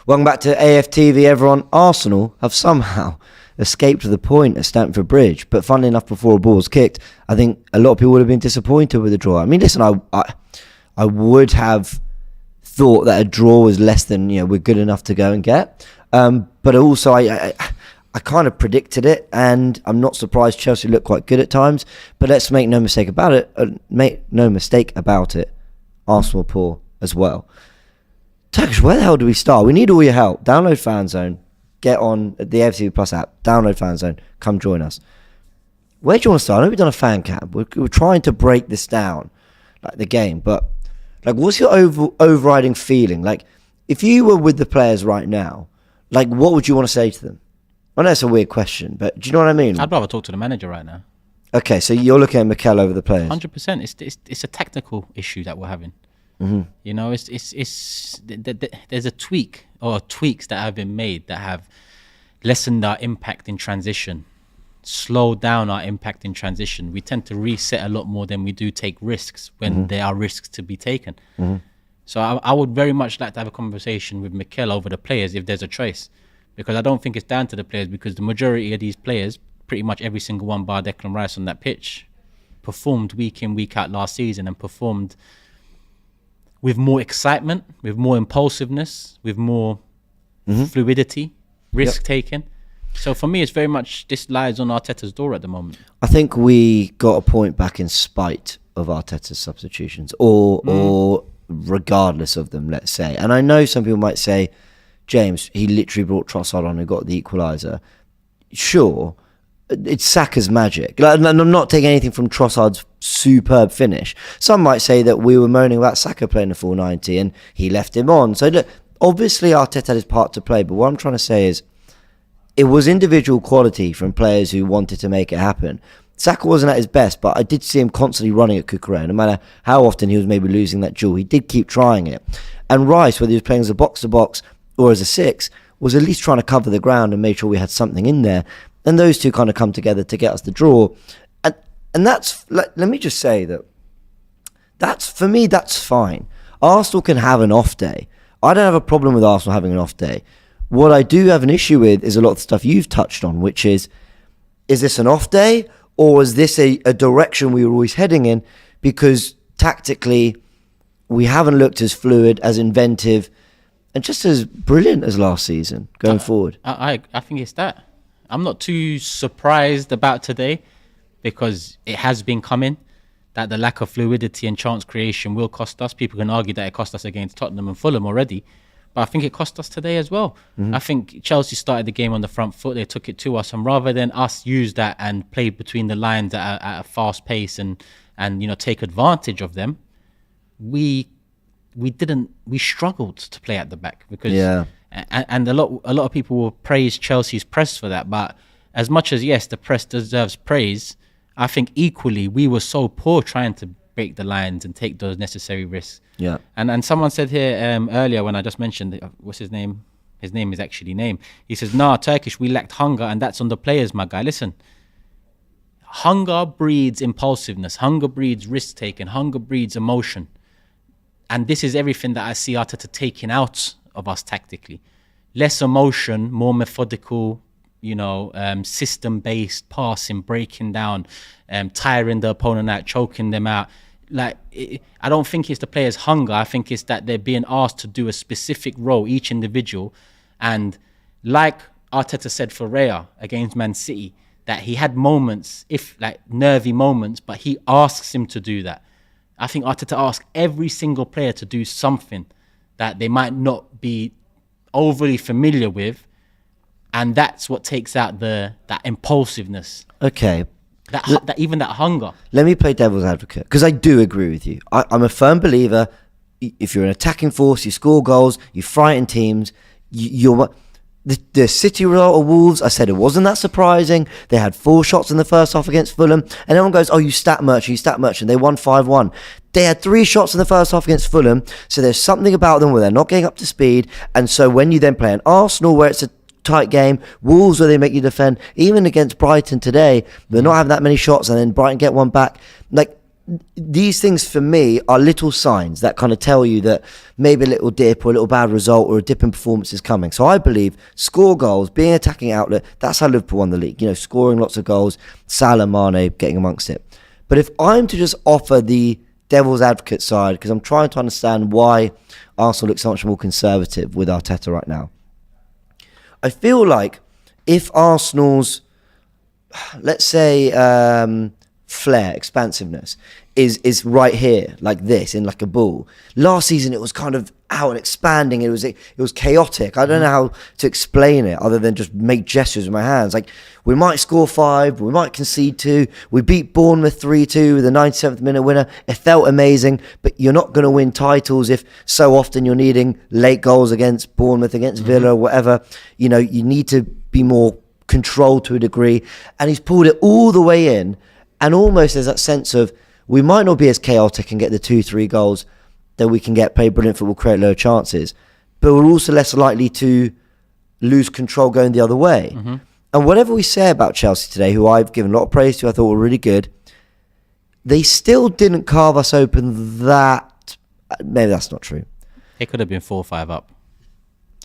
Welcome back to AFTV, everyone. Arsenal have somehow escaped to the point at Stamford Bridge, but funnily enough, before a ball was kicked, I think a lot of people would have been disappointed with the draw. I mean, listen, I would have thought that a draw was less than we're good enough to go and get, but also I kind of predicted it, and I'm not surprised Chelsea looked quite good at times. But let's make no mistake about it. Arsenal poor as well. Turkish, where the hell do we start? We need all your help. Download FANZONE. Get on the AFTV Plus app. Download FANZONE. Come join us. Where do you want to start? I know we've done a fan cam. We're trying to break this down, like the game. But like, what's your overriding feeling? Like, if you were with the players right now, like, what would you want to say to them? I know it's a weird question, but do you know what I mean? I'd rather talk to the manager right now. Okay, so you're looking at Mikel over the players. 100%. It's a technical issue that we're having. Mm-hmm. There's a tweak or tweaks that have been made that have lessened our impact in transition, slowed down our impact in transition. We tend to reset a lot more than we do take risks when there are risks to be taken. Mm-hmm. So I would very much like to have a conversation with Mikel over the players if there's a choice, because I don't think it's down to the players, because the majority of these players, pretty much every single one bar Declan Rice on that pitch, performed week in, week out last season, and performed with more excitement, with more impulsiveness, with more fluidity, risk-taking. So for me, it's very much, this lies on Arteta's door at the moment. I think we got a point back in spite of Arteta's substitutions, or regardless of them, let's say. And I know some people might say, James, he literally brought Trossard on and got the equaliser. Sure, it's Saka's magic. Like, and I'm not taking anything from Trossard's superb finish. Some might say that we were moaning about Saka playing the full 90 and he left him on. So look, obviously Arteta had his part to play, but what I'm trying to say is it was individual quality from players who wanted to make it happen. Saka wasn't at his best, but I did see him constantly running at Cucurella. No matter how often he was maybe losing that duel, he did keep trying it. And Rice, whether he was playing as a box-to-box or as a six, was at least trying to cover the ground and make sure we had something in there. And those two kind of come together to get us the draw. And that's, let me just say that's, for me, that's fine. Arsenal can have an off day. I don't have a problem with Arsenal having an off day. What I do have an issue with is a lot of the stuff you've touched on, which is this an off day, or is this a direction we were always heading in? Because tactically, we haven't looked as fluid, as inventive, and just as brilliant as last season going forward. I think it's that. I'm not too surprised about today, because it has been coming that the lack of fluidity and chance creation will cost us. People can argue that it cost us against Tottenham and Fulham already, but I think it cost us today as well. I think Chelsea started the game on the front foot. They took it to us, and rather than us use that and play between the lines at a fast pace and take advantage of them, we struggled to play at the back, because and a lot of people will praise Chelsea's press for that, but as much as yes, the press deserves praise, I think equally we were so poor trying to break the lines and take those necessary risks. Yeah. And someone said here earlier when I just mentioned, what's his name? His name is actually name. He says, Turkish, we lacked hunger, and that's on the players, my guy. Listen, hunger breeds impulsiveness. Hunger breeds risk-taking. Hunger breeds emotion. And this is everything that I see Arteta taking out of us tactically. Less emotion, more methodical, system-based passing, breaking down, tiring the opponent out, choking them out. I don't think it's the players' hunger. I think it's that they're being asked to do a specific role, each individual. And like Arteta said for Raya against Man City, that he had moments, nervy moments, but he asks him to do that. I think Arteta asks every single player to do something that they might not be overly familiar with, and that's what takes out that impulsiveness. Okay. Even that hunger. Let me play devil's advocate, because I do agree with you. I'm a firm believer, if you're an attacking force, you score goals, you frighten teams, the City result of Wolves, I said it wasn't that surprising. They had 4 shots in the first half against Fulham, and everyone goes, oh, you stat merchant. They won 5-1. They had 3 shots in the first half against Fulham, so there's something about them where they're not getting up to speed. And so when you then play an Arsenal where it's a tight game, Wolves where they make you defend, even against Brighton today, they're not having that many shots, and then Brighton get one back. these things for me are little signs that kind of tell you that maybe a little dip or a little bad result or a dip in performance is coming. So I believe score goals, being an attacking outlet, that's how Liverpool won the league. You know, scoring lots of goals, Salah, Mane getting amongst it. But if I'm to just offer the devil's advocate side, because I'm trying to understand why Arsenal looks so much more conservative with Arteta right now, I feel like if Arsenal's, let's say, flair, expansiveness is right here, like this, in like a ball. Last season it was kind of out and expanding. It was chaotic. I don't know how to explain it other than just make gestures with my hands. Like, we might score 5, we might concede 2. We beat Bournemouth 3-2 with a 97th minute winner. It felt amazing, but you're not going to win titles if so often you're needing late goals against Bournemouth, against Villa, or whatever. You know, you need to be more controlled to a degree. And he's pulled it all the way in. And almost there's that sense of, we might not be as chaotic and get the 2-3 goals that we can get, play brilliant football, create low chances, but we're also less likely to lose control going the other way. And whatever we say about Chelsea today, who I've given a lot of praise to, I thought were really good, they still didn't carve us open that... Maybe that's not true. It could have been 4-5 up.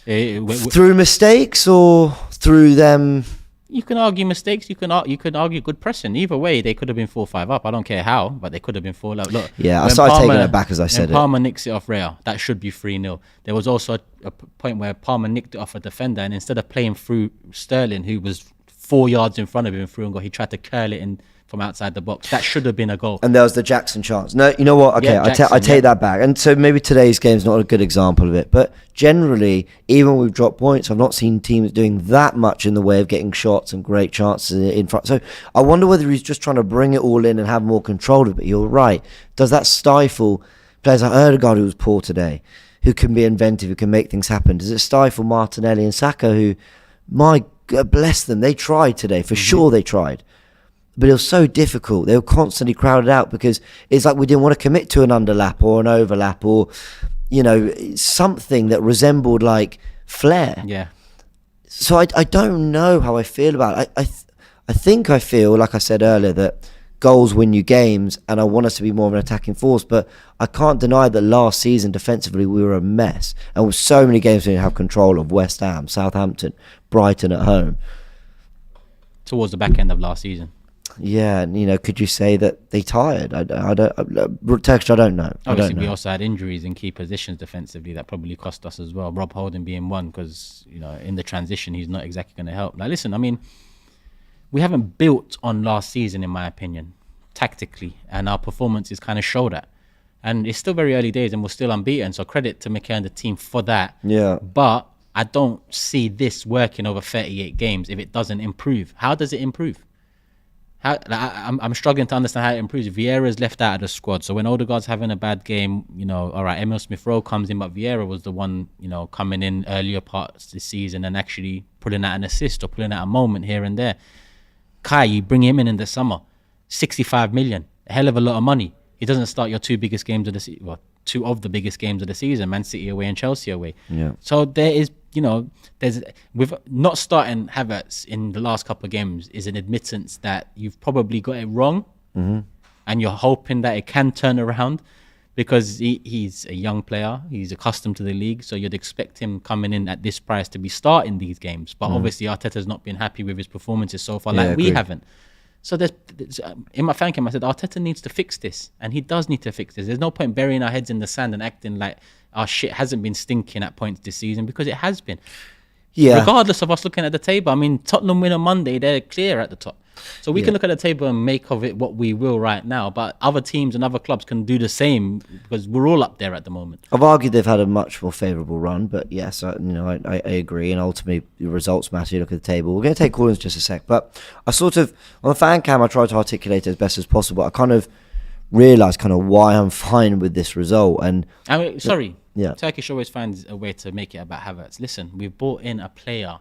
Through mistakes or through them... You can argue mistakes. You can argue good pressing. Either way, they could have been 4-5 up. I don't care how, but they could have been 4-0. Look, yeah, I started taking it back as I said it. Palmer nicks it off Real. That should be 3-0. There was also a point where Palmer nicked it off a defender, and instead of playing through Sterling, who was 4 yards in front of him through and goal, he tried to curl it in from outside the box. That should have been a goal. And there was the Jackson chance. No, you know what? Okay, yeah, I take that back. And so maybe today's game's not a good example of it. But generally, even when we've dropped points, I've not seen teams doing that much in the way of getting shots and great chances in front. So I wonder whether he's just trying to bring it all in and have more control of it. But you're right. Does that stifle players like Odegaard, who was poor today, who can be inventive, who can make things happen? Does it stifle Martinelli and Saka, who, my God, bless them, they tried today. For sure they tried. But it was so difficult. They were constantly crowded out because it's like we didn't want to commit to an underlap or an overlap or, you know, something that resembled like flair. Yeah. So I don't know how I feel about it. I think I feel, like I said earlier, that goals win you games, and I want us to be more of an attacking force. But I can't deny that last season defensively we were a mess, and with so many games we didn't have control of: West Ham, Southampton, Brighton at home. Towards the back end of last season. Yeah, and you know, could you say that they tired? I don't. Texture, I don't know. Obviously, we also had injuries in key positions defensively that probably cost us as well. Rob Holding being one, because you know, in the transition, he's not exactly going to help. Like, listen, I mean, we haven't built on last season, in my opinion, tactically, and our performances kind of show that. And it's still very early days, and we're still unbeaten. So credit to Mikel and the team for that. Yeah. But I don't see this working over 38 games if it doesn't improve. How does it improve? I'm struggling to understand how it improves. Vieira's left out of the squad, so when Odegaard's having a bad game, you know, all right, Emil Smith-Rowe comes in, but Vieira was the one, you know, coming in earlier parts this season and actually pulling out an assist or pulling out a moment here and there. Kai, you bring him in the summer, 65 million, a hell of a lot of money. He doesn't start your two biggest games of the season, well, two of the biggest games of the season, Man City away and Chelsea away. Yeah. So there is, you know, with not starting Havertz in the last couple of games is an admittance that you've probably got it wrong, and you're hoping that it can turn around, because he's a young player, he's accustomed to the league, so you'd expect him coming in at this price to be starting these games. But obviously Arteta's not been happy with his performances so far, like we haven't. So there's in my fan camp, I said Arteta needs to fix this, and he does need to fix this. There's no point burying our heads in the sand and acting like our shit hasn't been stinking at points this season, because it has been. Yeah. Regardless of us looking at the table, I mean, Tottenham win on Monday, they're clear at the top. So we can look at the table and make of it what we will right now, but other teams and other clubs can do the same, because we're all up there at the moment. I've argued they've had a much more favourable run, but yes, I agree, and ultimately the results matter. You look at the table. We're going to take call-ins just a sec, but I sort of, on the fan cam, I tried to articulate it as best as possible. I kind of realised kind of why I'm fine with this result. And I mean, Turkish always finds a way to make it about Havertz. Listen, we've bought in a player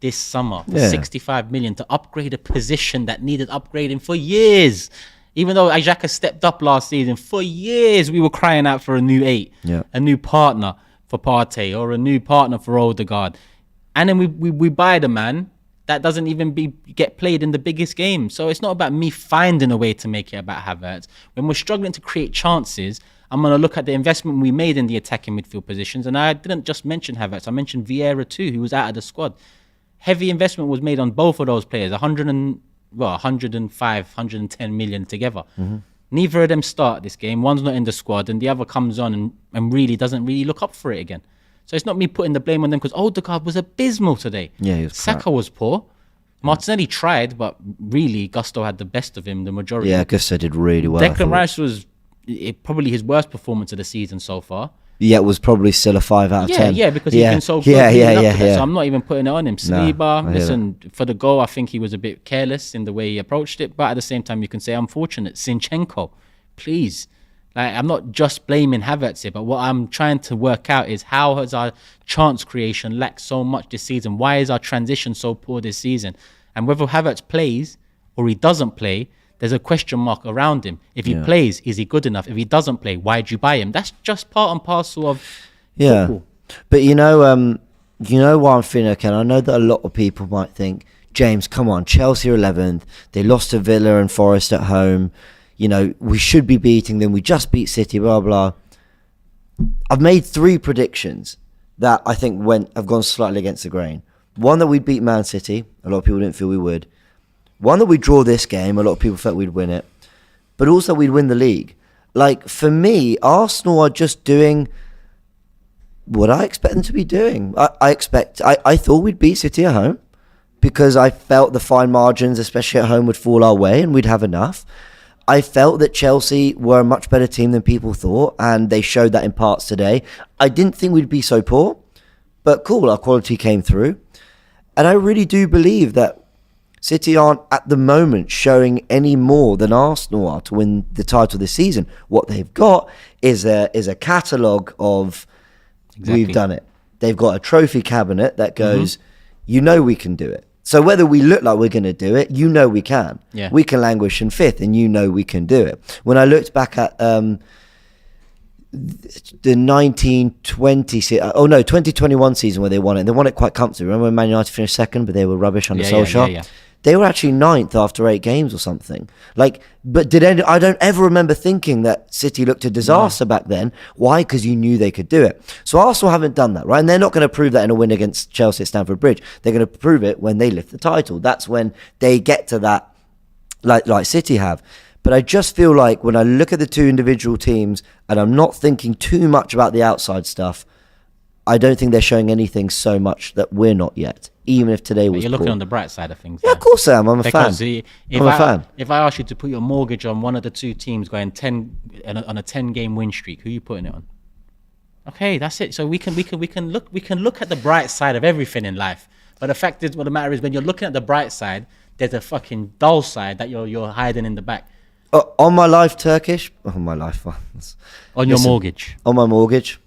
this summer for 65 million to upgrade a position that needed upgrading for years. Even though Xhaka stepped up last season, for years we were crying out for a new 8, a new partner for Partey or a new partner for Odegaard. And then we buy the man, that doesn't even get played in the biggest game. So it's not about me finding a way to make it about Havertz. When we're struggling to create chances, I'm going to look at the investment we made in the attacking midfield positions. And I didn't just mention Havertz. I mentioned Vieira too, who was out of the squad. Heavy investment was made on both of those players, 105, 110 million together. Neither of them start this game. One's not in the squad, and the other comes on and really doesn't really look up for it again. So it's not me putting the blame on them, because Odegaard was abysmal today. Yeah, he was Saka crap. was poor. Martinelli tried, but really Gusto had the best of him the majority. Yeah, Gusto did really well. Declan Rice was probably his worst performance of the season so far. Yeah, it was probably still a 5 out of 10. Yeah, because he's been so good. Yeah. So I'm not even putting it on him. Saliba, listen, for the goal, I think he was a bit careless in the way he approached it. But at the same time, you can say unfortunate. Zinchenko, please. Like, I'm not just blaming Havertz here, but what I'm trying to work out is how has our chance creation lacked so much this season? Why is our transition so poor this season? And whether Havertz plays or he doesn't play, there's a question mark around him. If he plays, is he good enough? If he doesn't play, why'd you buy him? That's just part and parcel of football. But you know why I'm feeling okay. And I know that a lot of people might think, James, come on, Chelsea are 11th. They lost to Villa and Forest at home. You know, we should be beating them. We just beat City, blah, blah. I've made 3 predictions that I think have gone slightly against the grain. One, that we'd beat Man City. A lot of people didn't feel we would. One, that we'd draw this game. A lot of people felt we'd win it. But also we'd win the league. Like, for me, Arsenal are just doing what I expect them to be doing. I thought we'd beat City at home, because I felt the fine margins, especially at home, would fall our way and we'd have enough. I felt that Chelsea were a much better team than people thought, and they showed that in parts today. I didn't think we'd be so poor, but cool, our quality came through. And I really do believe that City aren't at the moment showing any more than Arsenal are to win the title this season. What they've got is a catalogue of we've done it. They've got a trophy cabinet that goes, you know we can do it. So whether we look like we're going to do it, you know we can. Yeah. We can languish in 5th, and you know we can do it. When I looked back at the 2021 season where they won it quite comfortably. Remember when Man United finished 2nd, but they were rubbish under Solskjaer? Yeah. They were actually 9th after 8 games or something. But I don't ever remember thinking that City looked a disaster back then. Why? Because you knew they could do it. So Arsenal haven't done that, right? And they're not going to prove that in a win against Chelsea at Stamford Bridge. They're going to prove it when they lift the title. That's when they get to that, like City have. But I just feel like when I look at the 2 individual teams, and I'm not thinking too much about the outside stuff, I don't think they're showing anything so much that we're not yet, even if today was You're looking poor. on the bright side of things. Yeah, of course I am. I'm a fan. I'm a fan. If I ask you to put your mortgage on one of the 2 teams going 10 on a 10-game win streak, who are you putting it on? Okay, that's it. So we can look at the bright side of everything in life. But the fact is, what the matter is, when you're looking at the bright side, there's a fucking dull side that you're hiding in the back. On my life, Turkish. On my life. On your mortgage. On my mortgage.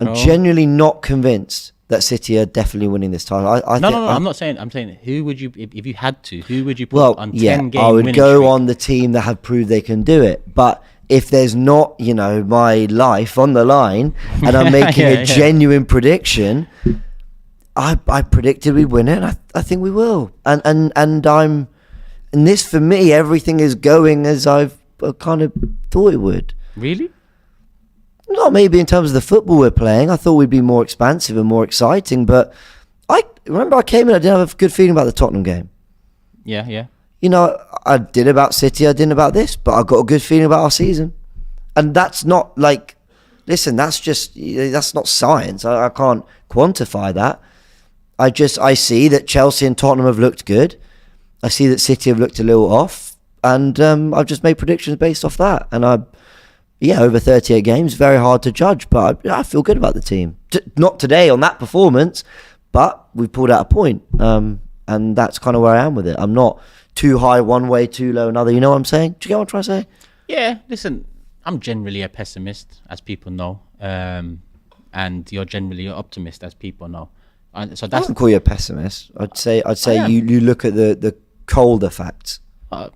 I'm genuinely not convinced that City are definitely winning this title. No, I'm not saying. I'm saying, who would you, if you had to, who would you put on 10-game I would winning go streak? on the team that have proved they can do it. But if there's not, my life on the line, and I'm making a genuine prediction, I predicted we'd win it, and I think we will. And this, for me, everything is going as I've kind of thought it would. Really? Not maybe in terms of the football we're playing. I thought we'd be more expansive and more exciting. But I remember I came in, I didn't have a good feeling about the Tottenham game. Yeah. I did about City, I didn't about this, but I got a good feeling about our season. And that's not listen, that's not science. I can't quantify that. I see that Chelsea and Tottenham have looked good. I see that City have looked a little off. And I've just made predictions based off that. And over 38 games, very hard to judge, but I feel good about the team. Not today on that performance, but we've pulled out a point. And that's kind of where I am with it. I'm not too high one way, too low another. You know what I'm saying? Do you get what I'm trying to say? Yeah, listen, I'm generally a pessimist, as people know. And you're generally an optimist, as people know. And so that's, I wouldn't call you a pessimist. I'd say you look at the colder facts.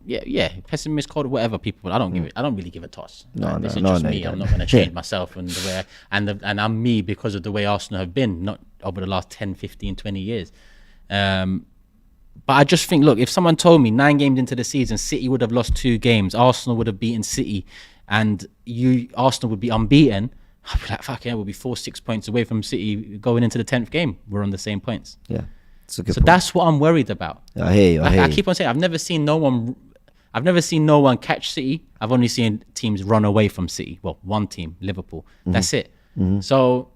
Yeah, pessimist, cold, whatever people. I don't really give a toss. This is no, just no, me. I'm not going to change myself and the way and I'm me because of the way Arsenal have been, not over the last 10, 15, 20 years. But I just think, look, if someone told me 9 games into the season, City would have lost 2 games, Arsenal would have beaten City, and Arsenal would be unbeaten, I'd be like, fuck yeah, we'll be 4-6 points away from City going into the 10th game. We're on the same points. Yeah, it's a good so point. that's what I'm worried about. I hear you. I keep on saying I've never seen no one catch City. I've only seen teams run away from City. Well, one team, Liverpool. That's it. So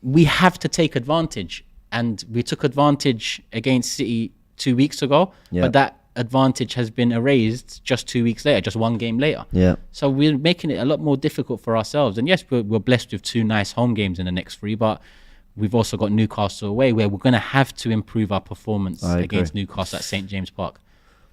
we have to take advantage, and we took advantage against City 2 weeks ago, but that advantage has been erased just 2 weeks later, just 1 game later. Yeah. So we're making it a lot more difficult for ourselves. And yes, we're blessed with 2 nice home games in the next 3, but we've also got Newcastle away, where we're going to have to improve our performance against Newcastle at St. James Park.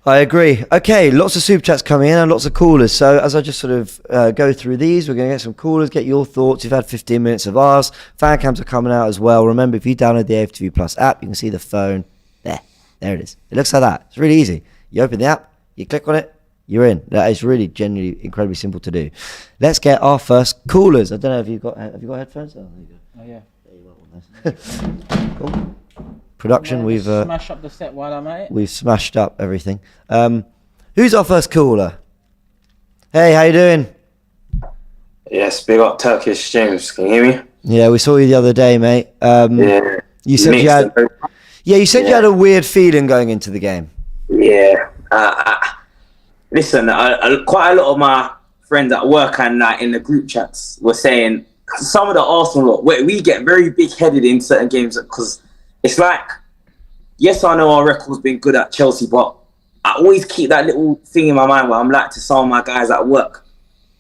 I agree. Okay, lots of super chats coming in and lots of callers. So as I just sort of go through these, we're going to get some callers, get your thoughts. You've had 15 minutes of ours. Fan cams are coming out as well. Remember, if you download the AFTV Plus app, you can see the phone there. There it is. It looks like that. It's really easy. You open the app, you click on it, you're in. That is really genuinely incredibly simple to do. Let's get our first callers. I don't know if you've got headphones. Oh, there you go. Oh yeah. There you want one. Cool. Production, we've smash up the set while I'm at it. We've smashed up everything. Who's our first caller? Hey, how you doing? Yes, big up Turkish James. Can you hear me? Yeah, we saw you the other day, mate. Yeah. You said you had. Yeah, you said you had a weird feeling going into the game. Yeah. Listen, quite a lot of my friends at work and in the group chats were saying some of the Arsenal lot, we get very big-headed in certain games because it's like, yes, I know our record's been good at Chelsea, but I always keep that little thing in my mind where I'm like to some of my guys at work,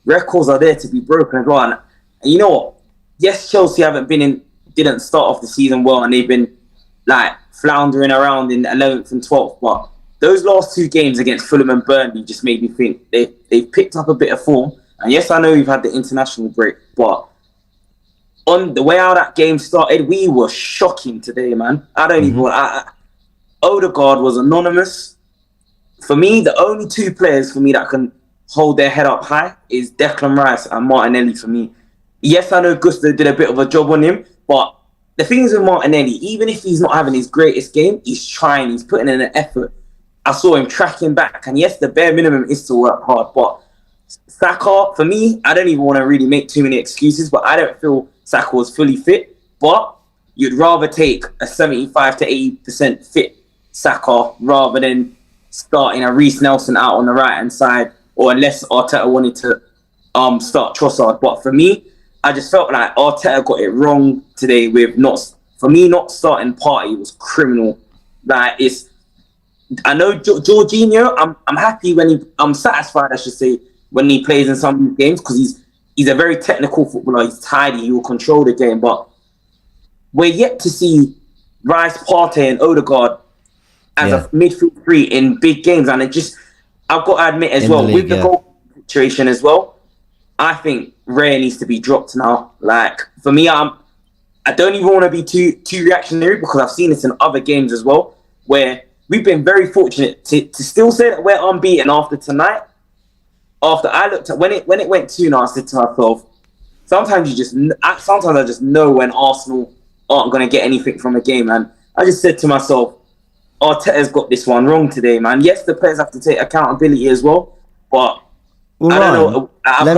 records are there to be broken as well. And you know what? Yes, Chelsea didn't start off the season well, and they've been like floundering around in 11th and 12th, but those last 2 games against Fulham and Burnley just made me think they've picked up a bit of form. And yes, I know we've had the international break, but on the way how that game started, we were shocking today, man. I don't even want... Odegaard was anonymous. For me, the only 2 players for me that can hold their head up high is Declan Rice and Martinelli for me. Yes, I know Gusto did a bit of a job on him, but the thing is with Martinelli, even if he's not having his greatest game, he's trying, he's putting in an effort. I saw him tracking back, and yes, the bare minimum is to work hard, but Saka, for me, I don't even want to really make too many excuses, but I don't feel Saka was fully fit, but you'd rather take a 75 to 80% fit Saka rather than starting a Reece Nelson out on the right-hand side, or unless Arteta wanted to start Trossard. But for me, I just felt like Arteta got it wrong today with not starting Partey was criminal. Like, I know Jorginho, I'm happy I'm satisfied, I should say, when he plays in some of these games, because he's a very technical footballer. He's tidy. He will control the game. But we're yet to see Rice, Partey, and Odegaard as a midfield 3 in big games. And I've got to admit as well, with the goal situation as well, I think Raya needs to be dropped now. Like, for me, I don't even want to be too reactionary, because I've seen this in other games as well, where we've been very fortunate to still say that we're unbeaten after tonight. After I looked at when it went 2-0, I said to myself, sometimes I just know when Arsenal aren't going to get anything from a game, and I just said to myself, Arteta's got this one wrong today, man. Yes, the players have to take accountability as well, but I don't know. I'm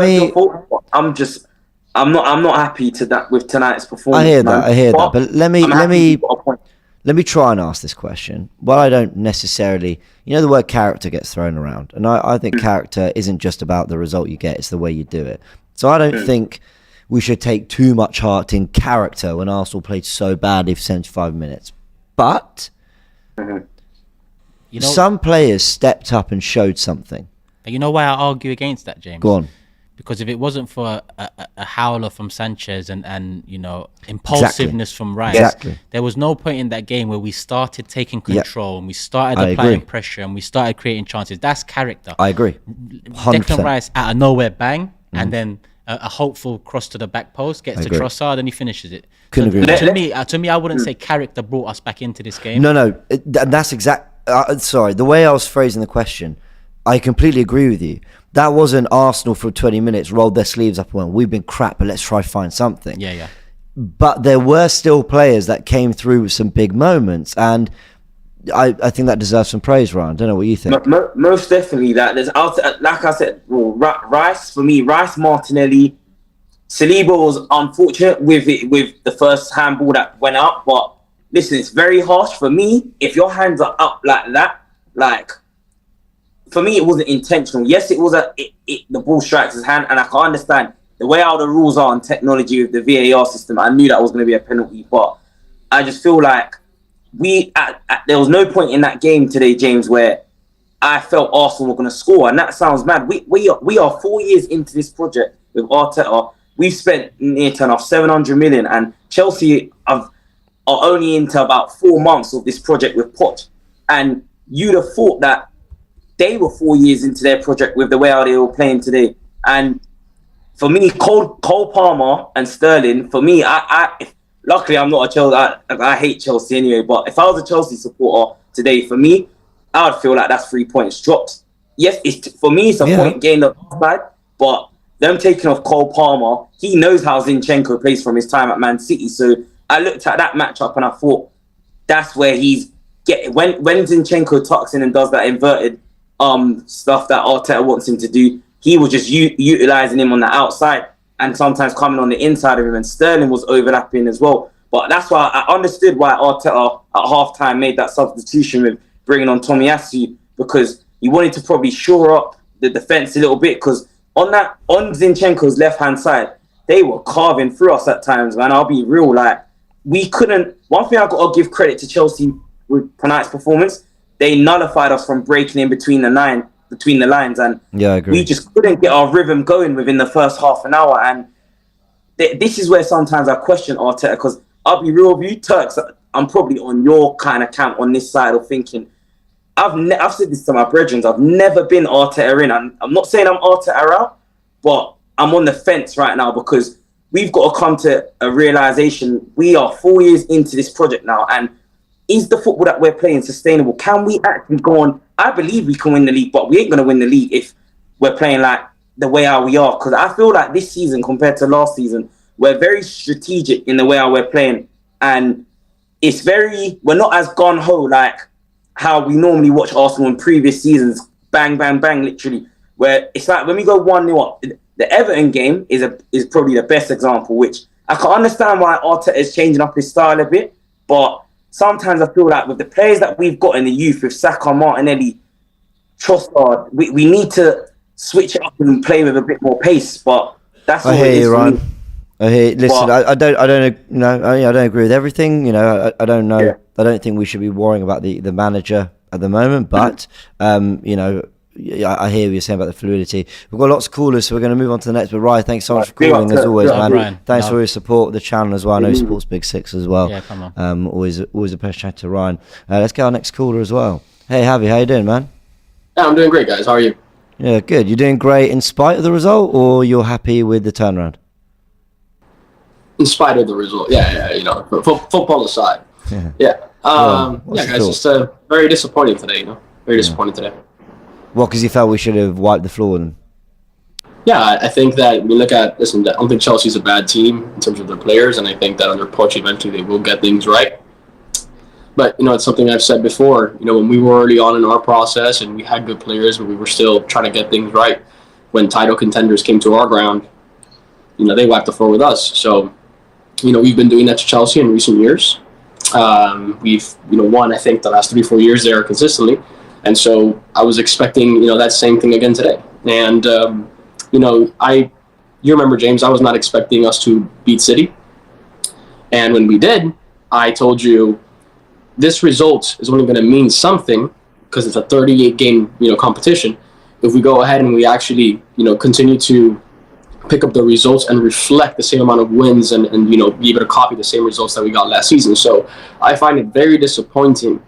not happy with tonight's performance. I hear that, but let me try and ask this question. Well, I don't necessarily... the word character gets thrown around. And I think character isn't just about the result you get, it's the way you do it. So I don't think we should take too much heart in character when Arsenal played so badly for 75 minutes. But some players stepped up and showed something. You know why I argue against that, James? Go on. Because if it wasn't for a howler from Sanchez and impulsiveness from Rice, there was no point in that game where we started taking control and we started applying pressure and we started creating chances. That's character. I agree. 100%. Declan Rice out of nowhere, bang, and then a hopeful cross to the back post, gets to Trossard and he finishes it. Couldn't agree. To me, I wouldn't say character brought us back into this game. No, that's exact. Sorry, the way I was phrasing the question, I completely agree with you. That wasn't Arsenal for 20 minutes, rolled their sleeves up and went, we've been crap, but let's try to find something. Yeah. But there were still players that came through with some big moments. And I think that deserves some praise, Ryan. I don't know what you think. Most definitely that. There's like I said, Rice for me, Rice, Martinelli, Saliba was unfortunate with the first handball that went out. But listen, it's very harsh for me. If your hands are up like that, like for me, it wasn't intentional. Yes, it was the ball strikes his hand, and I can understand the way how the rules are and technology with the VAR system. I knew that was going to be a penalty, but I just feel like there was no point in that game today, James, where I felt Arsenal were going to score, and that sounds mad. We are 4 years into this project with Arteta. We've spent near turn off 700 million, and Chelsea are only into about 4 months of this project with Poch. And you'd have thought that they were 4 years into their project with the way how they were playing today. And for me, Cole Palmer and Sterling, for me, luckily I'm not a Chelsea. I hate Chelsea anyway. But if I was a Chelsea supporter today, for me, I would feel like that's 3 points dropped. Yes, for me, it's a point gained on the side, but them taking off Cole Palmer, he knows how Zinchenko plays from his time at Man City. So I looked at that matchup and I thought that's where when Zinchenko tucks in and does that inverted stuff that Arteta wants him to do, he was just utilising him on the outside and sometimes coming on the inside of him, and Sterling was overlapping as well. But that's why I understood why Arteta at half-time made that substitution with bringing on Tomiyasu, because he wanted to probably shore up the defence a little bit, because on Zinchenko's left-hand side, they were carving through us at times, man. I'll be real, like, we couldn't... One thing I've got to give credit to Chelsea with tonight's performance, they nullified us from breaking in between the lines, and I agree. We just couldn't get our rhythm going within the first half an hour, and this is where sometimes I question Arteta, because I'll be real with you, Turks, I'm probably on your kind of camp on this side of thinking. I've said this to my brethren, I've never been Arteta in, and I'm not saying I'm Arteta out, but I'm on the fence right now, because we've got to come to a realisation. We are 4 years into this project now, and is the football that we're playing sustainable? Can we actually go on? I believe we can win the league, but we ain't going to win the league if we're playing like the way how we are, because I feel like this season compared to last season, we're very strategic in the way how we're playing, and we're not as gun-ho like how we normally watch Arsenal in previous seasons, bang, bang, bang, literally, where it's like when we go 1-0 up, the Everton game is probably the best example, which I can understand why Arteta is changing up his style a bit, but sometimes I feel like with the players that we've got in the youth, with Saka, Martinelli, Trossard, we need to switch it up and play with a bit more pace, but that's all it is for me. I hear. Listen, I don't agree with everything. I don't know. Yeah. I don't think we should be worrying about the manager at the moment. But I hear what you're saying about the fluidity. We've got lots of callers, so we're going to move on to the next. But Ryan, thanks so much for calling as always, man. Ryan. Thanks for your support of the channel as well. I know he supports Big Six as well. Yeah, come on. Always a pleasure chat to Ryan. Let's get our next caller as well. Hey, Javi, how you doing, man? Yeah, I'm doing great, guys. How are you? Yeah, good. You're doing great in spite of the result, or you're happy with the turnaround? In spite of the result, football aside, guys, just very disappointing today. Very disappointed today. Well, because you felt we should have wiped the floor with them. Yeah, I think that when we look at I don't think Chelsea's a bad team in terms of their players, and I think that under Poch eventually they will get things right. But it's something I've said before. When we were early on in our process and we had good players, but we were still trying to get things right. When title contenders came to our ground, they wiped the floor with us. So. We've been doing that to Chelsea in recent years. We've, won, I think, the last 3-4 years there consistently. And so I was expecting, that same thing again today. And, you remember, James, I was not expecting us to beat City. And when we did, I told you this result is only going to mean something because it's a 38-game, competition. If we go ahead and we actually, continue to pick up the results and reflect the same amount of wins and be able to copy the same results that we got last season. So I find it very disappointing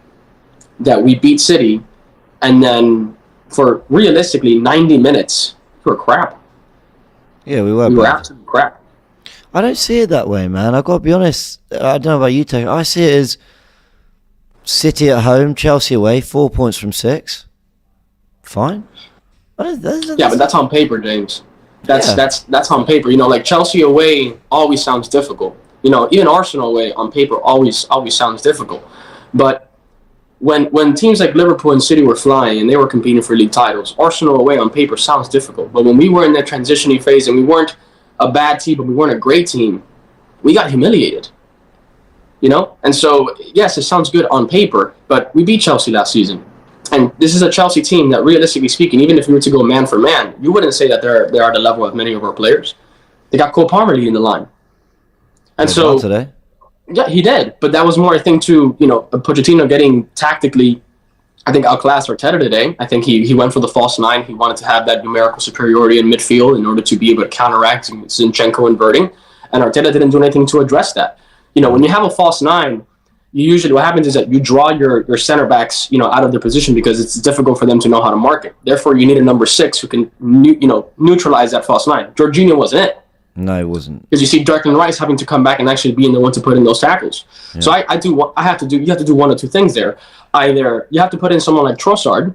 that we beat City and then for realistically 90 minutes we were crap. Yeah, we were absolute crap. I don't see it that way, man. I've got to be honest. I don't know about you, Tony. I see it as City at home, Chelsea away, 4 points from 6. Fine. But that's on paper, James. That's on paper. Like Chelsea away always sounds difficult. Even Arsenal away on paper always sounds difficult. But when teams like Liverpool and City were flying and they were competing for league titles, Arsenal away on paper sounds difficult. But when we were in that transitioning phase and we weren't a bad team, but we weren't a great team, we got humiliated. You know? And so, yes, it sounds good on paper, but we beat Chelsea last season. And this is a Chelsea team that, realistically speaking, even if we were to go man for man, you wouldn't say that they are the level of many of our players. They got Cole Palmer leading the line. And so, today. Yeah, he did. But that was more, I think, to, Pochettino getting tactically, I think, outclassed Arteta today. I think he went for the false nine. He wanted to have that numerical superiority in midfield in order to be able to counteract Zinchenko inverting. And Arteta didn't do anything to address that. When you have a false nine, usually what happens is that you draw your center backs, out of their position because it's difficult for them to know how to mark it. Therefore, you need a number 6 who can, neutralize that false nine. Jorginho wasn't it. No, it wasn't. Because you see Declan Rice having to come back and actually being the one to put in those tackles. Yeah. So you have to do one or two things there. Either you have to put in someone like Trossard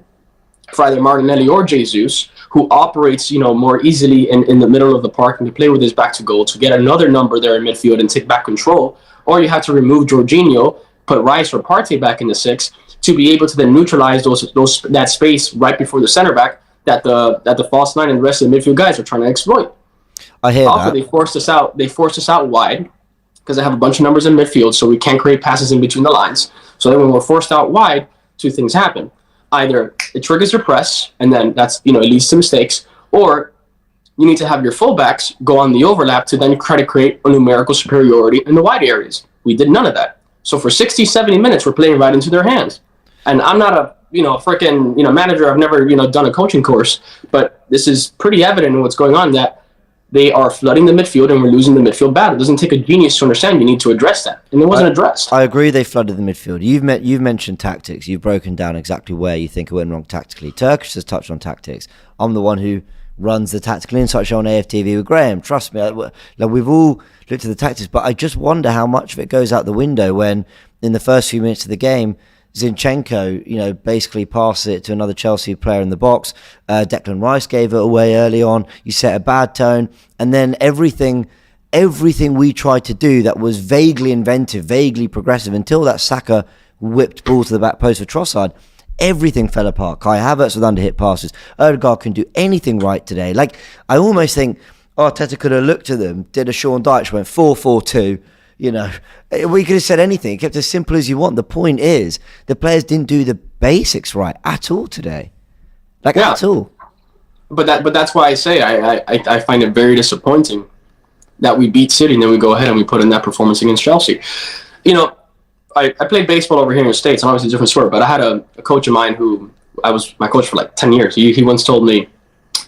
for either Martinelli or Jesus, who operates, more easily in the middle of the park and to play with his back to goal to get another number there in midfield and take back control. Or you have to remove Jorginho, put Rice or Partey back in the 6 to be able to then neutralize that space right before the center back that the false nine and the rest of the midfield guys are trying to exploit. I hear also, that. They forced us out wide because they have a bunch of numbers in midfield, so we can't create passes in between the lines. So then when we're forced out wide, two things happen. Either it triggers your press, and then that's, it leads to mistakes, or you need to have your fullbacks go on the overlap to then try to create a numerical superiority in the wide areas. We did none of that. So for 60, 70 minutes, we're playing right into their hands. And I'm not a, freaking, manager. I've never, done a coaching course, but this is pretty evident in what's going on that they are flooding the midfield and we're losing the midfield battle. It doesn't take a genius to understand you need to address that. And it wasn't addressed. I agree they flooded the midfield. You've mentioned tactics. You've broken down exactly where you think it went wrong tactically. Turkish has touched on tactics. I'm the one who runs the Tactical Insight show on AFTV with Graham. Trust me, we've all looked at the tactics, but I just wonder how much of it goes out the window when in the first few minutes of the game, Zinchenko, basically passes it to another Chelsea player in the box. Declan Rice gave it away early on. You set a bad tone, and then everything we tried to do that was vaguely inventive, vaguely progressive, until that Saka whipped ball to the back post for Trossard, everything fell apart. Kai Havertz with underhit passes. Odegaard couldn't do anything right today. I almost think Arteta could have looked at them, did a Sean Dyche, went 4-4-2. We could have said anything. It kept it as simple as you want. The point is, the players didn't do the basics right at all today. At all. But that's why I say I find it very disappointing that we beat City and then we go ahead and we put in that performance against Chelsea. I played baseball over here in the States, and obviously a different sport, but I had a coach of mine who I was my coach for 10 years. He once told me,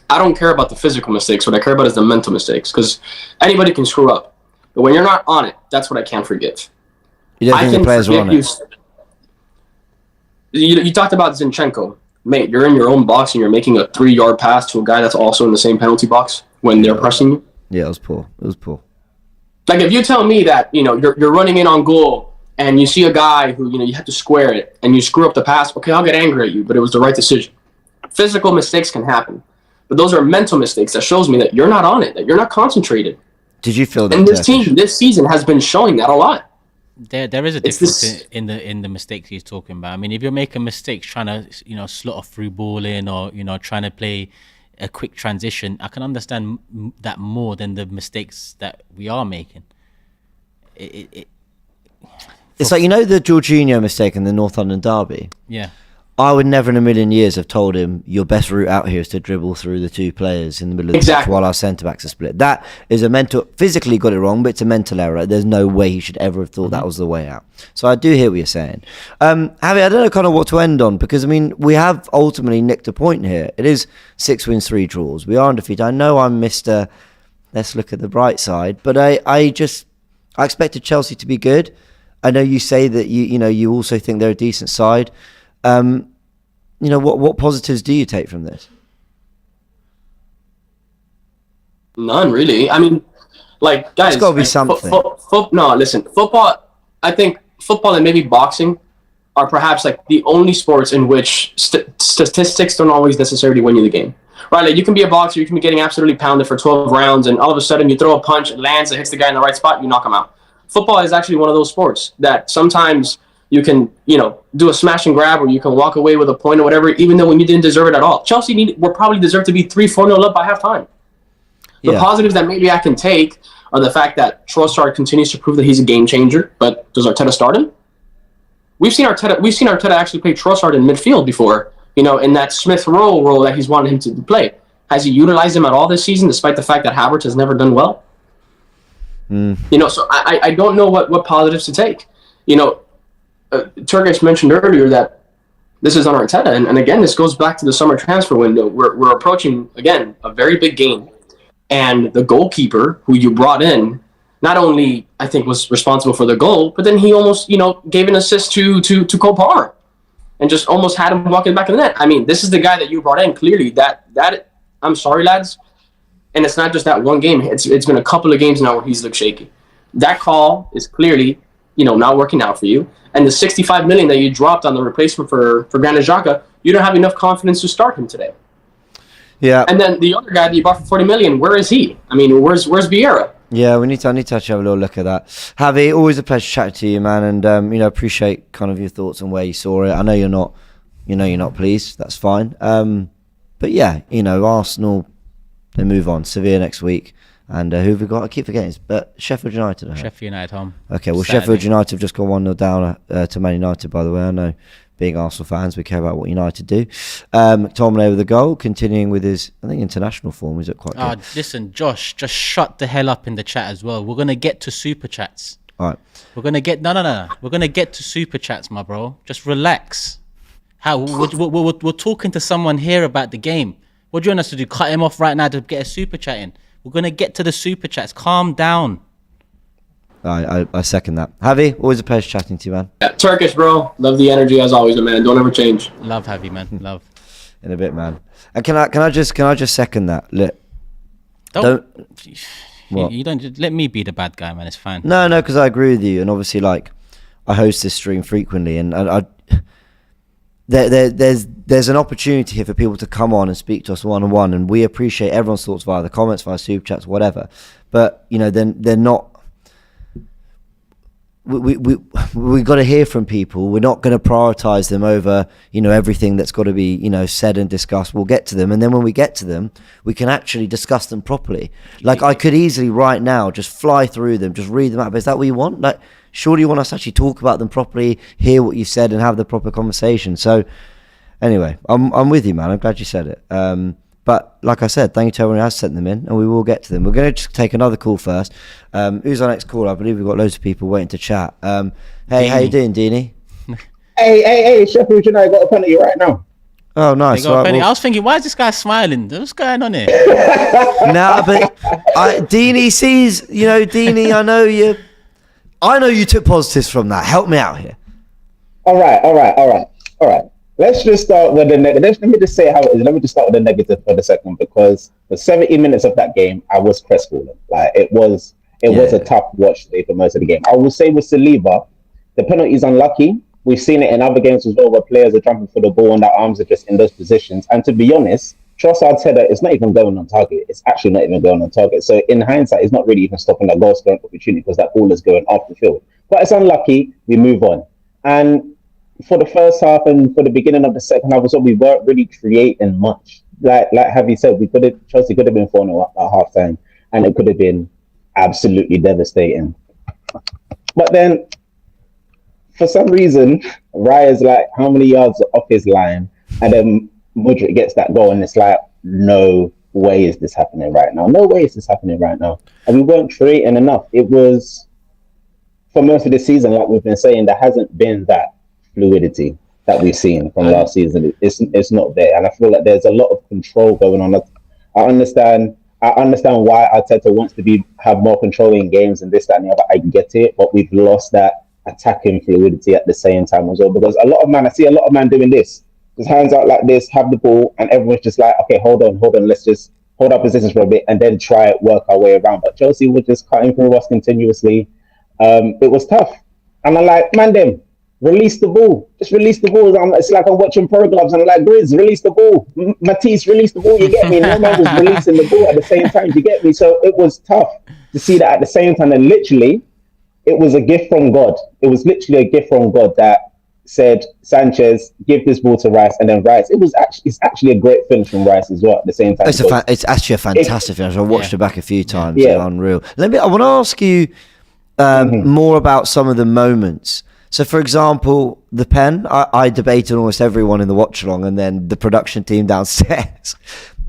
I don't care about the physical mistakes. What I care about is the mental mistakes, because anybody can screw up. But when you're not on it, that's what I can't forgive. You don't think the players were on it? You talked about Zinchenko. Mate, you're in your own box and you're making a 3-yard pass to a guy that's also in the same penalty box when they're pressing you. Yeah, it was poor. If you tell me that, you're running in on goal and you see a guy who, you have to square it and you screw up the pass, okay, I'll get angry at you, but it was the right decision. Physical mistakes can happen, but those are mental mistakes that shows me that you're not on it, that you're not concentrated. Did you feel that? And this team, this season has been showing that a lot. There is a difference in the mistakes he's talking about. I mean, if you're making mistakes trying to slot a through ball in or trying to play a quick transition, I can understand that more than the mistakes that we are making. It's like the Jorginho mistake in the North London derby. Yeah. I would never in a million years have told him your best route out here is to dribble through the two players in the middle of the pitch while our centre-backs are split. That is physically got it wrong, but it's a mental error. There's no way he should ever have thought that was the way out. So I do hear what you're saying. Javi, I don't know kind of what to end on, because, we have ultimately nicked a point here. It is 6 wins, 3 draws. We are undefeated. I know I'm Mr. Let's look at the bright side, but I expected Chelsea to be good. I know you say that you also think they're a decent side. What positives do you take from this? None, really. Guys, it's got to be something. No, listen, football. I think football and maybe boxing are perhaps the only sports in which statistics don't always necessarily win you the game. Right? You can be a boxer, you can be getting absolutely pounded for 12 rounds, and all of a sudden you throw a punch, it lands, it hits the guy in the right spot, you knock him out. Football is actually one of those sports that sometimes you can, do a smash and grab, or you can walk away with a point or whatever, even though when you didn't deserve it at all. Chelsea were probably deserved to be 3-4-0 up by halftime. The positives that maybe I can take are the fact that Trossard continues to prove that he's a game changer, but does Arteta start him? We've seen Arteta actually play Trossard in midfield before, in that Smith Rowe role that he's wanted him to play. Has he utilized him at all this season, despite the fact that Havertz has never done well? So I don't know what positives to take. Turkish mentioned earlier that this is on Arteta, and again, this goes back to the summer transfer window. We're approaching, again, a very big game, and the goalkeeper who you brought in not only, I think, was responsible for the goal, but then he almost, gave an assist to Cole Palmer and just almost had him walking back in the net. I mean, this is the guy that you brought in. Clearly, that I'm sorry, lads, and it's not just that one game. It's been a couple of games now where he's looked shaky. That call is clearly, not working out for you. And the 65 million that you dropped on the replacement for Granit Xhaka, you don't have enough confidence to start him today. Yeah. And then the other guy that you bought for 40 million, where is he? I mean, where's Vieira? Yeah, I need to actually have a little look at that. Javi, always a pleasure chatting to you, man, and appreciate kind of your thoughts on where you saw it. I know you're not pleased. That's fine. But yeah, Arsenal, they move on. Sevilla next week. And who have we got? I keep forgetting. But Sheffield United. Sheffield United home. Okay, well, Saturday. Sheffield United have just gone 1-0 down to Man United, by the way. I know, being Arsenal fans, we care about what United do. McTominay with the goal, continuing with his, I think, international form. Is it quite good? Listen, Josh, just shut the hell up in the chat as well. We're going to get to super chats. All right. We're going to get... No. We're going to get to super chats, my bro. Just relax. We're talking to someone here about the game. What do you want us to do? Cut him off right now to get a super chat in? We're going to get to the super chats. Calm down. I second that. Javi, always a pleasure chatting to you, man. Yeah, Turkish, bro. Love the energy as always, man. Don't ever change. Love Javi, man. Love. In a bit, man. And can I just second that? Look, you don't let me be the bad guy, man. It's fine. No, because I agree with you, and obviously, like, I host this stream frequently, and there's an opportunity here for people to come on and speak to us one-on-one, and we appreciate everyone's thoughts via the comments, via super chats, whatever. But then they're not. We got to hear from people. We're not going to prioritize them over everything that's got to be said and discussed. We'll get to them, and then when we get to them, we can actually discuss them properly. Like, I could easily right now just fly through them, just read them out. But is that what you want? Like, surely you want us to actually talk about them properly, hear what you said, and have the proper conversation. So anyway, I'm with you, man. I'm glad you said it. But like I said, thank you to everyone who has sent them in, and we will get to them. We're going to just take another call first. Who's our next caller? I believe we've got loads of people waiting to chat. Hey, how you doing, Deanie? Hey, Sheffield United got a penalty right now. Oh, nice. Right, I was thinking, why is this guy smiling? What's going on here? Nah, but Deanie sees, Deanie, I know you took positives from that. Help me out here. All right. Let's just start with the negative. Let me just say how it is. Let me just start with the negative for the second, because for 70 minutes of that game, I was crestfallen. Like, it was a tough watch today for most of the game. I will say with Saliba, the penalty is unlucky. We've seen it in other games as well, where players are jumping for the ball and their arms are just in those positions. And to be honest, Trossard's header is not even going on target. It's actually not even going on target. So in hindsight, it's not really even stopping that goal scoring opportunity, because that ball is going off the field. But it's unlucky. We move on. And for the first half and for the beginning of the second half, we weren't really creating much. Like Javi said, Chelsea could have been 4-0 at half time, and it could have been absolutely devastating. But then, for some reason, Raya's like how many yards off his line, and then Mudryk gets that goal, and it's like, no way is this happening right now. No way is this happening right now. And we weren't creating enough. It was, for most of the season, like we've been saying, there hasn't been that fluidity that we've seen from last season. It's not there, and I feel like there's a lot of control going on. I understand why Arteta wants to have more control in games and this, that, and the other. I get it, but we've lost that attacking fluidity at the same time as well, because I see a lot of man doing this, just hands out like this, have the ball, and everyone's just like, okay, hold on, let's just hold our positions for a bit and then try it, work our way around. But Chelsea were just cutting through us continuously. It was tough, and I'm like, man, them. Release the ball. Just release the ball. It's like I'm watching Pro Gloves, and I'm like, Grizz, release the ball. Matisse, release the ball. You get me? No man was releasing the ball at the same time. You get me? So it was tough to see that at the same time. And literally, it was a gift from God. It was literally a gift from God that said, Sanchez, give this ball to Rice, and then Rice. It's actually a great finish from Rice as well. At the same time, It's actually a fantastic finish. I watched it back a few times. Yeah. It's unreal. I want to ask you more about some of the moments. So, for example, the pen. I debated almost everyone in the watch along, and then the production team downstairs.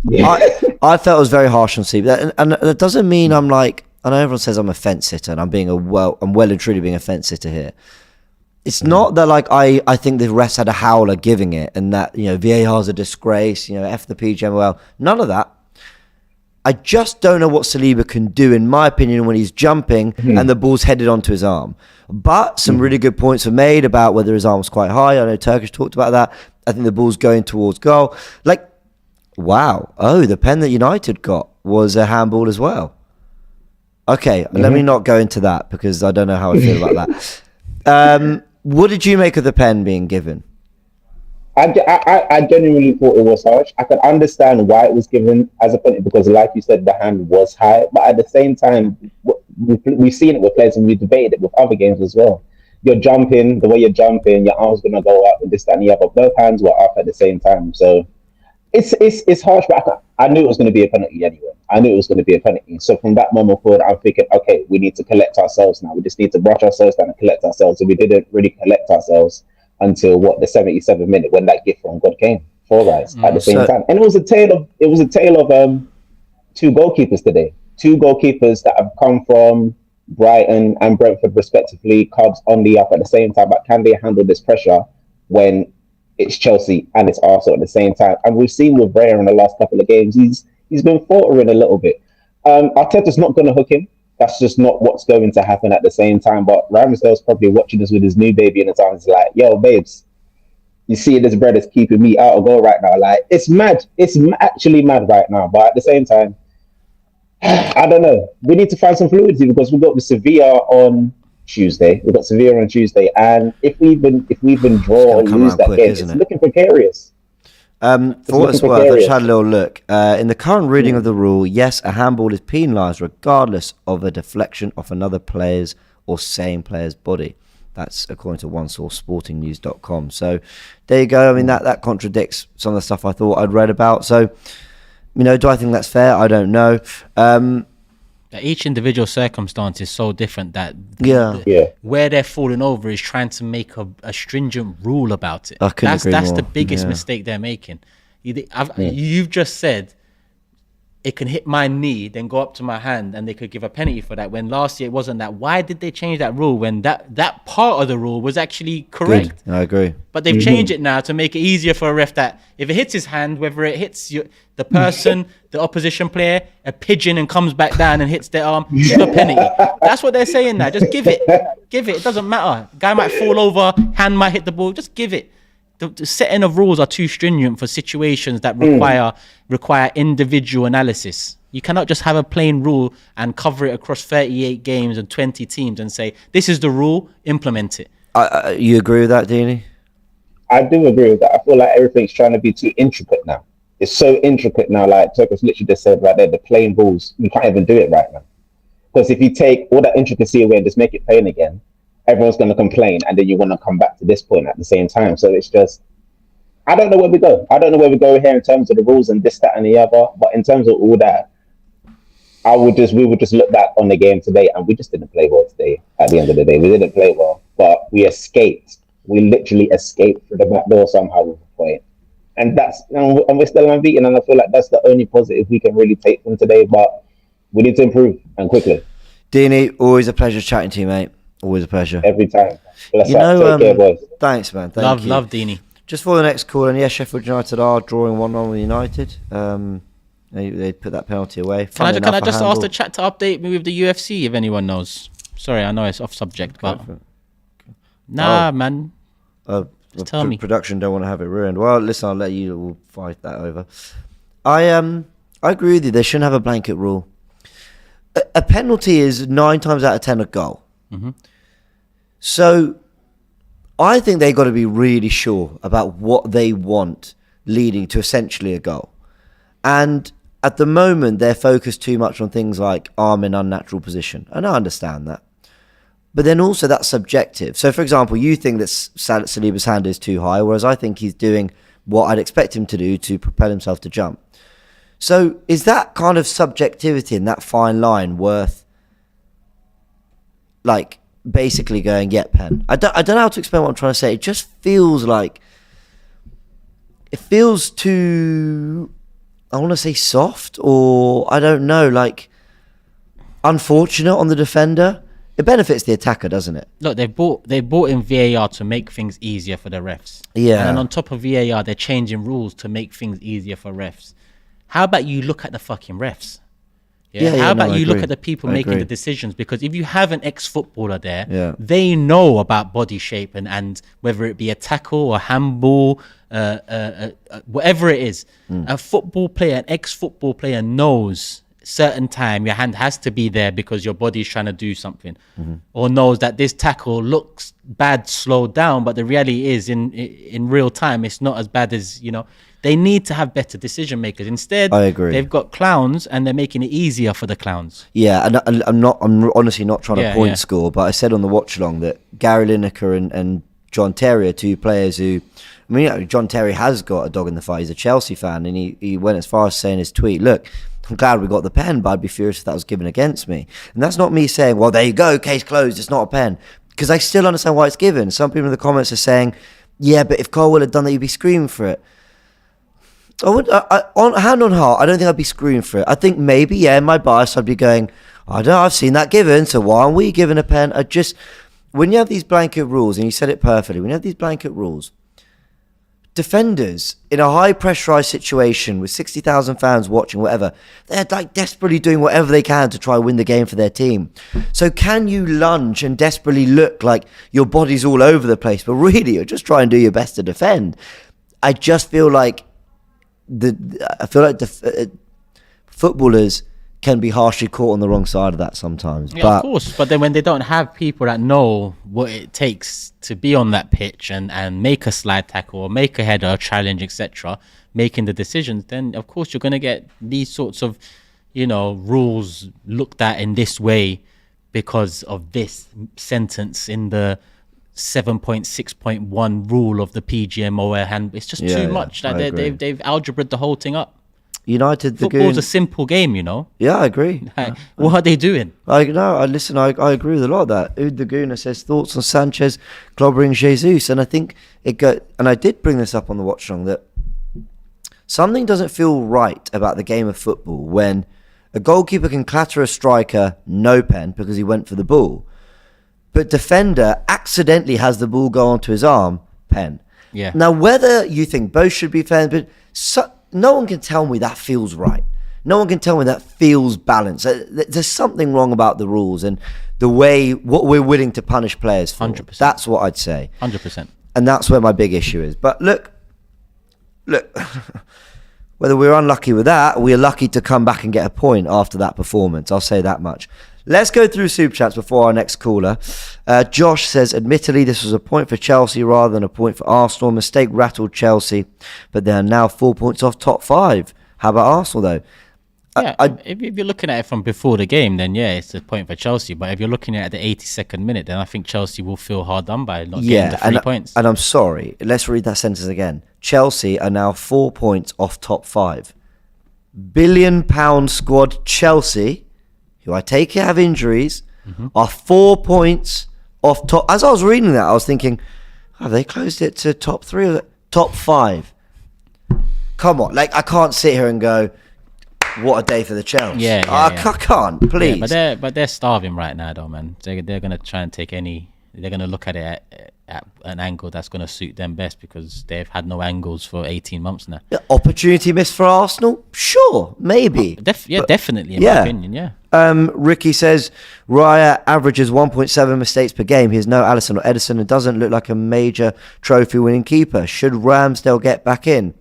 Yeah. I felt it was very harsh on Steve, and that doesn't mean I'm like. I know everyone says I'm a fence sitter, and I'm well and truly being a fence sitter here. It's not that like I think the refs had a howler giving it, and that VAR's a disgrace. F the PGMOL. None of that. I just don't know what Saliba can do, in my opinion, when he's jumping and the ball's headed onto his arm. But some really good points were made about whether his arm's quite high. I know Turkish talked about that. I think the ball's going towards goal. Like, wow. Oh, the pen that United got was a handball as well. Okay, let me not go into that because I don't know how I feel about that. What did you make of the pen being given? I genuinely thought it was harsh. I could understand why it was given as a penalty because, like you said, the hand was high. But at the same time, we've seen it with players and we debated it with other games as well. You're jumping, the way you're jumping, your arm's going to go up and this, that, and the other. Both hands were up at the same time. So it's harsh, but I knew it was going to be a penalty anyway. I knew it was going to be a penalty. So from that moment forward, I'm thinking, okay, we need to collect ourselves now. We just need to brush ourselves down and collect ourselves. So we didn't really collect ourselves until the 77th minute when that gift from God came for us at the same time. And it was a tale of two goalkeepers today. Two goalkeepers that have come from Brighton and Brentford respectively, Cubs on the up at the same time. But can they handle this pressure when it's Chelsea and it's Arsenal at the same time? And we've seen with Raya in the last couple of games, he's been faltering a little bit. Arteta's not going to hook him. That's just not what's going to happen at the same time. But Ramsdale's probably watching us with his new baby in his arms. He's like, yo, babes, you see this bread is keeping me out of goal right now. Like, it's mad. It's actually mad right now. But at the same time, I don't know. We need to find some fluidity because we've got the Sevilla on Tuesday. And if we even draw or lose that game, it's looking precarious. For what it's worth, I just had a little look. In the current reading of the rule, yes, a handball is penalised regardless of a deflection off another player's or same player's body. That's according to one source, sportingnews.com. So there you go. I mean, that contradicts some of the stuff I thought I'd read about. So, do I think that's fair? I don't know. Each individual circumstance is so different that where they're falling over is trying to make a stringent rule about it. That's the biggest mistake they're making. You've just said it can hit my knee, then go up to my hand, and they could give a penalty for that. When last year it wasn't that. Why did they change that rule when that part of the rule was actually correct? Good. I agree. But they've changed it now to make it easier for a ref that if it hits his hand, whether it hits the person, the opposition player, a pigeon and comes back down and hits their arm, give a penalty. That's what they're saying now. Just give it. Give it. It doesn't matter. Guy might fall over, hand might hit the ball. Just give it. The setting of rules are too stringent for situations that require individual analysis. You cannot just have a plain rule and cover it across 38 games and 20 teams and say, this is the rule, implement it. You agree with that, Dini? I do agree with that. I feel like everything's trying to be too intricate now. It's so intricate now. Like Turkish literally just said right there, the plain rules, you can't even do it right now. Because if you take all that intricacy away and just make it plain again, everyone's going to complain, and then you want to come back to this point at the same time. So it's just, I don't know where we go. I don't know where we go here in terms of the rules and this, that, and the other. But in terms of all that, we would just look back on the game today, and we just didn't play well today. At the end of the day, we didn't play well, but we escaped. We literally escaped through the back door somehow with a point, and we're still unbeaten. And I feel like that's the only positive we can really take from today. But we need to improve, and quickly. Dini, always a pleasure chatting to you, mate. Always a pleasure. Every time. Take care, boys. Thanks, man. Thank you. Love Dini. Just for the next call, and Sheffield United are drawing 1-1 with United. They put that penalty away. Can I just ask the chat to update me with the UFC if anyone knows? Sorry, I know it's off subject, but man. Just tell me. Production don't want to have it ruined. Well, listen, I'll let you fight that over. I agree with you. They shouldn't have a blanket rule. A penalty is 9 times out of 10 a goal. Mm-hmm. So I think they got to be really sure about what they want leading to essentially a goal. And at the moment, they're focused too much on things like arm in unnatural position. And I understand that. But then also that's subjective. So, for example, you think that Saliba's hand is too high, whereas I think he's doing what I'd expect him to do to propel himself to jump. So is that kind of subjectivity and that fine line worth, like, basically going, yeah, pen? I don't know how to explain what I'm trying to say. It just feels like, it feels too, I want to say soft, or I don't know, like, unfortunate on the defender. It benefits the attacker, doesn't it? Look, they bought in VAR to make things easier for the refs. Yeah. And then on top of VAR, they're changing rules to make things easier for refs. How about you look at the fucking refs? How about you look at the people making the decisions? Because if you have an ex-footballer there, they know about body shape and whether it be a tackle or handball, whatever it is. A football player, an ex-football player knows certain time your hand has to be there because your body's trying to do something, or knows that this tackle looks bad slowed down, but the reality is in real time it's not as bad as, you know. They need to have better decision makers. Instead, I agree. They've got clowns and they're making it easier for the clowns. Yeah, and I'm honestly not trying to point score, but I said on the watch along that Gary Lineker and John Terry are two players who, I mean, you know, John Terry has got a dog in the fight. He's a Chelsea fan, and he went as far as saying in his tweet, look, I'm glad we got the pen, but I'd be furious if that was given against me. And that's not me saying, well, there you go, case closed, it's not a pen. Because I still understand why it's given. Some people in the comments are saying, yeah, but if Cole had done that, you'd be screaming for it. On hand on heart, I don't think I'd be screaming for it. I think maybe, in my bias, I'd be going, I don't know, I've seen that given, so why aren't we given a pen? When you have these blanket rules, and you said it perfectly, when you have these blanket rules, defenders in a high pressurized situation with 60,000 fans watching, whatever, they're like desperately doing whatever they can to try and win the game for their team. So can you lunge and desperately look like your body's all over the place, but really you're just trying to do your best to defend? I just feel like footballers can be harshly caught on the wrong side of that sometimes. Yeah, of course. But then when they don't have people that know what it takes to be on that pitch and make a slide tackle or make a header, challenge, etc., making the decisions, then of course you're going to get these sorts of, you know, rules looked at in this way because of this sentence in the 7.6.1 rule of the PGMOL hand. It's just too much. Like they've algebraed the whole thing up. United, the football's a simple game, you know. Yeah, I agree. Like, what are they doing? I agree with a lot of that. Oud the Gooner says thoughts on Sanchez clobbering Jesus, and I think and I did bring this up on the watch along, that something doesn't feel right about the game of football when a goalkeeper can clatter a striker, no pen, because he went for the ball, but defender accidentally has the ball go onto his arm, pen. Yeah. Now, whether you think both should be fair, but no one can tell me that feels right. No one can tell me that feels balanced. There's something wrong about the rules and the way what we're willing to punish players for. 100%. That's what I'd say. 100%. And that's where my big issue is. But look, whether we're unlucky with that, we're lucky to come back and get a point after that performance. I'll say that much. Let's go through super chats before our next caller. Josh says, admittedly, this was a point for Chelsea rather than a point for Arsenal. Mistake rattled Chelsea, but they are now 4 points off top 5. How about Arsenal, though? Yeah, if you're looking at it from before the game, then yeah, it's a point for Chelsea. But if you're looking at it at the 82nd minute, then I think Chelsea will feel hard done by not getting the 3 points. And I'm sorry, let's read that sentence again. Chelsea are now 4 points off top 5. £1 billion squad Chelsea, who I take it have injuries, are 4 points off top. As I was reading that, I was thinking, have they closed it to top 3 or top 5? Come on, like I can't sit here and go, what a day for the Chelsea. I can't, please. Yeah, but they're starving right now, though, man. They're gonna try and take they're gonna look at it at an angle that's gonna suit them best because they've had no angles for 18 months now. Yeah, opportunity missed for Arsenal? Sure, maybe. Definitely, in my opinion, yeah. Ricky says Raya averages 1.7 mistakes per game. He has no Alisson or Edison and doesn't look like a major trophy-winning keeper. Should Ramsdale get back in?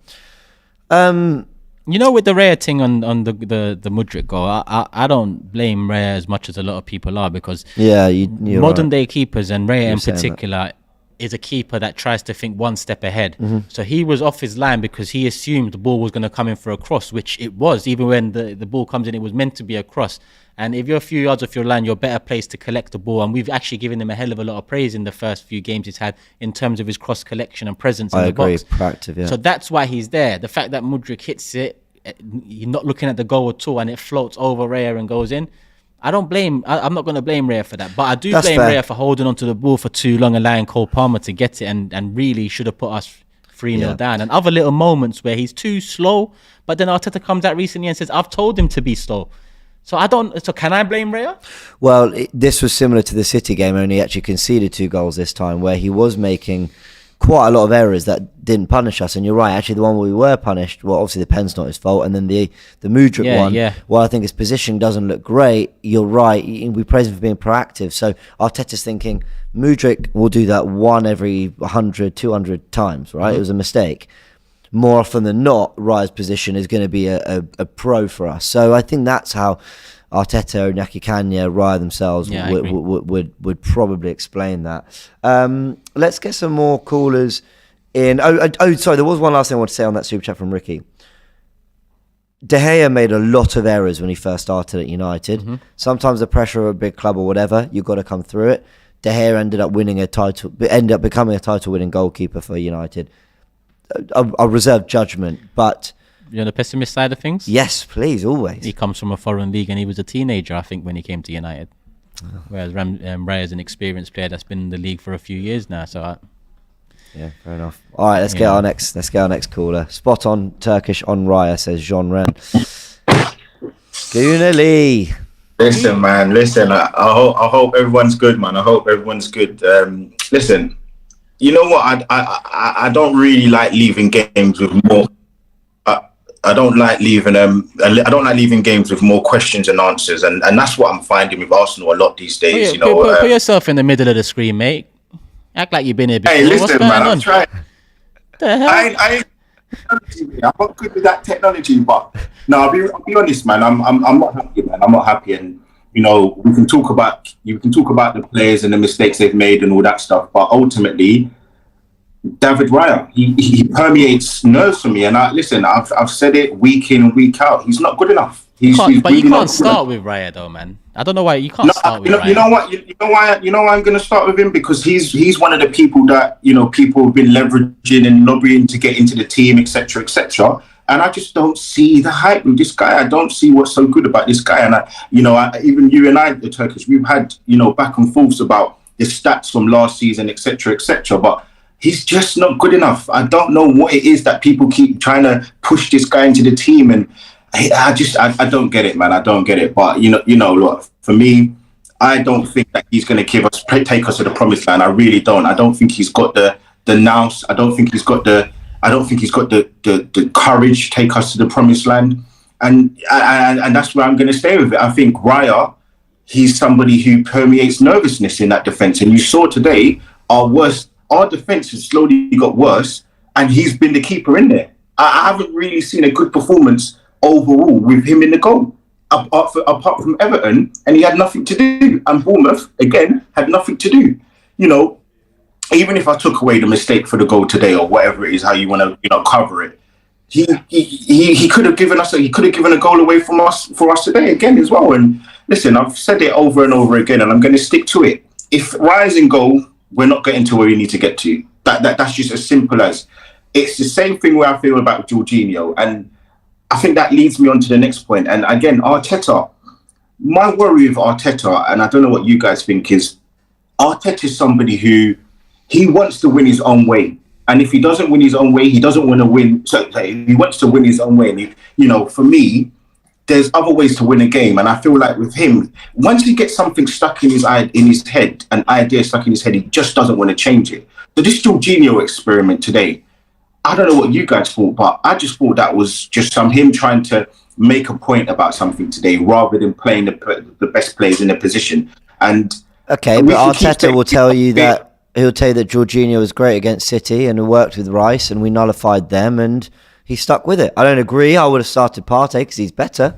You know, with the Raya thing on the Mudryk goal, I don't blame Raya as much as a lot of people are because you're modern day keepers and Raya in particular, is a keeper that tries to think one step ahead. Mm-hmm. So he was off his line because he assumed the ball was going to come in for a cross, which it was. Even when the ball comes in, it was meant to be a cross. And if you're a few yards off your line, you're better placed to collect the ball. And we've actually given him a hell of a lot of praise in the first few games he's had in terms of his cross collection and presence in the box. Proactive, yeah. So that's why he's there. The fact that Mudryk hits it, you're not looking at the goal at all, and it floats over Raya and goes in. I'm not going to blame Raya for that, but I do blame Raya for holding onto the ball for too long and allowing Cole Palmer to get it, and really should have put us 3-0 down. And other little moments where he's too slow, but then Arteta comes out recently and says, I've told him to be slow. So can I blame Raya? Well, this was similar to the City game, only he actually conceded 2 goals this time, where he was making quite a lot of errors that didn't punish us. And you're right, actually the one where we were punished, well, obviously the pen's not his fault, and then the Mudryk one, while I think his position doesn't look great, you're right, we praise him for being proactive. So Arteta's thinking Mudryk will do that one every 100, 200 times, right? Mm-hmm. It was a mistake. More often than not, Raya's position is going to be a pro for us. So I think that's how Arteta, Nakikanya, Raya themselves would probably explain that. Let's get some more callers in. Sorry, there was one last thing I want to say on that super chat from Ricky. De Gea made a lot of errors when he first started at United. Mm-hmm. Sometimes the pressure of a big club or whatever, you've got to come through it. De Gea ended up becoming a title-winning goalkeeper for United. I'll reserve judgment, but you're on the pessimist side of things? Yes, please, always. He comes from a foreign league and he was a teenager, I think, when he came to United. Whereas Raya is an experienced player that's been in the league for a few years now. So yeah, fair enough. All right, let's get our next caller. Spot on Turkish on Raya, says Jean Ren. Goonali. Listen, man. Listen, I hope everyone's good, man. I hope everyone's good. Listen, you know what? I don't really like leaving games with more. I don't like leaving games with more questions and answers, and that's what I'm finding with Arsenal a lot these days. Put yourself in the middle of the screen, mate. Act like you've been here before. Hey, listen, what's going on? I'm trying. The hell? I'm not good with that technology, but no, I'll be honest, man. I'm not happy, man. I'm not happy, and we can talk about the players and the mistakes they've made and all that stuff, but ultimately, David Raya, he permeates nerves for me, and I've said it week in, week out. He's not good enough. You can't start with Raya though, man. I don't know why you can't start with Raya. You know what? You know why I'm going to start with him, because he's one of the people that people have been leveraging and lobbying to get into the team, etc., etc. And I just don't see the hype with this guy. I don't see what's so good about this guy. And even you and I, the Turkish, we've had back and forths about the stats from last season, etc., etc. But he's just not good enough. I don't know what it is that people keep trying to push this guy into the team, and I don't get it, man. I don't get it. But look, for me, I don't think that he's going to take us to the promised land. I really don't. I don't think he's got the nous. I don't think he's got the courage to take us to the promised land. And that's where I'm going to stay with it. I think Raya, he's somebody who permeates nervousness in that defence. And you saw today our defence has slowly got worse, and he's been the keeper in there. I haven't really seen a good performance overall with him in the goal, apart from Everton, and he had nothing to do. And Bournemouth, again, had nothing to do. Even if I took away the mistake for the goal today, or whatever it is, how you want to cover it, he could have given a goal away for us today again as well. And listen, I've said it over and over again, and I'm going to stick to it. If Raya's in goal, we're not getting to where we need to get to. That's just as simple as. It's the same thing where I feel about Jorginho, and I think that leads me on to the next point. And again, Arteta. My worry with Arteta, and I don't know what you guys think, is Arteta is somebody who he wants to win his own way, and if he doesn't win his own way, he doesn't want to win. So he wants to win his own way, and for me, there's other ways to win a game, and I feel like with him, once he gets something stuck in his head, an idea stuck in his head, he just doesn't want to change it. So this Jorginho experiment today, I don't know what you guys thought, but I just thought that was just him trying to make a point about something today, rather than playing the best players in the position. And okay, but Arteta will tell you that he'll tell you that Jorginho was great against City and worked with Rice, and we nullified them, and he stuck with it. I don't agree. I would have started Partey because he's better,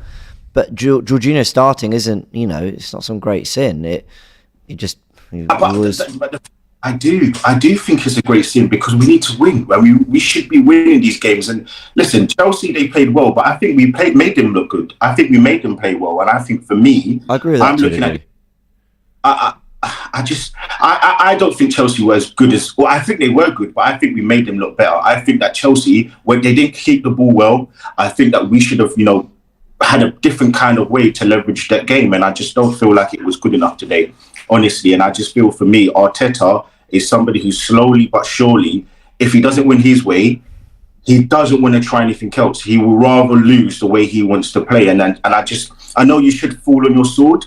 but Jorginho starting isn't, it's not some great sin. It just. I do think it's a great sin because we need to win. We should be winning these games. And listen, Chelsea, they played well, but I think made them look good. I think we made them play well. And I think for me, I agree with that. I'm looking at. I don't think Chelsea were as good as. Well, I think they were good, but I think we made them look better. I think that Chelsea, when they didn't keep the ball well, I think that we should have, had a different kind of way to leverage that game. And I just don't feel like it was good enough today, honestly. And I just feel for me, Arteta is somebody who slowly but surely, if he doesn't win his way, he doesn't want to try anything else. He will rather lose the way he wants to play. And I know you should fall on your sword,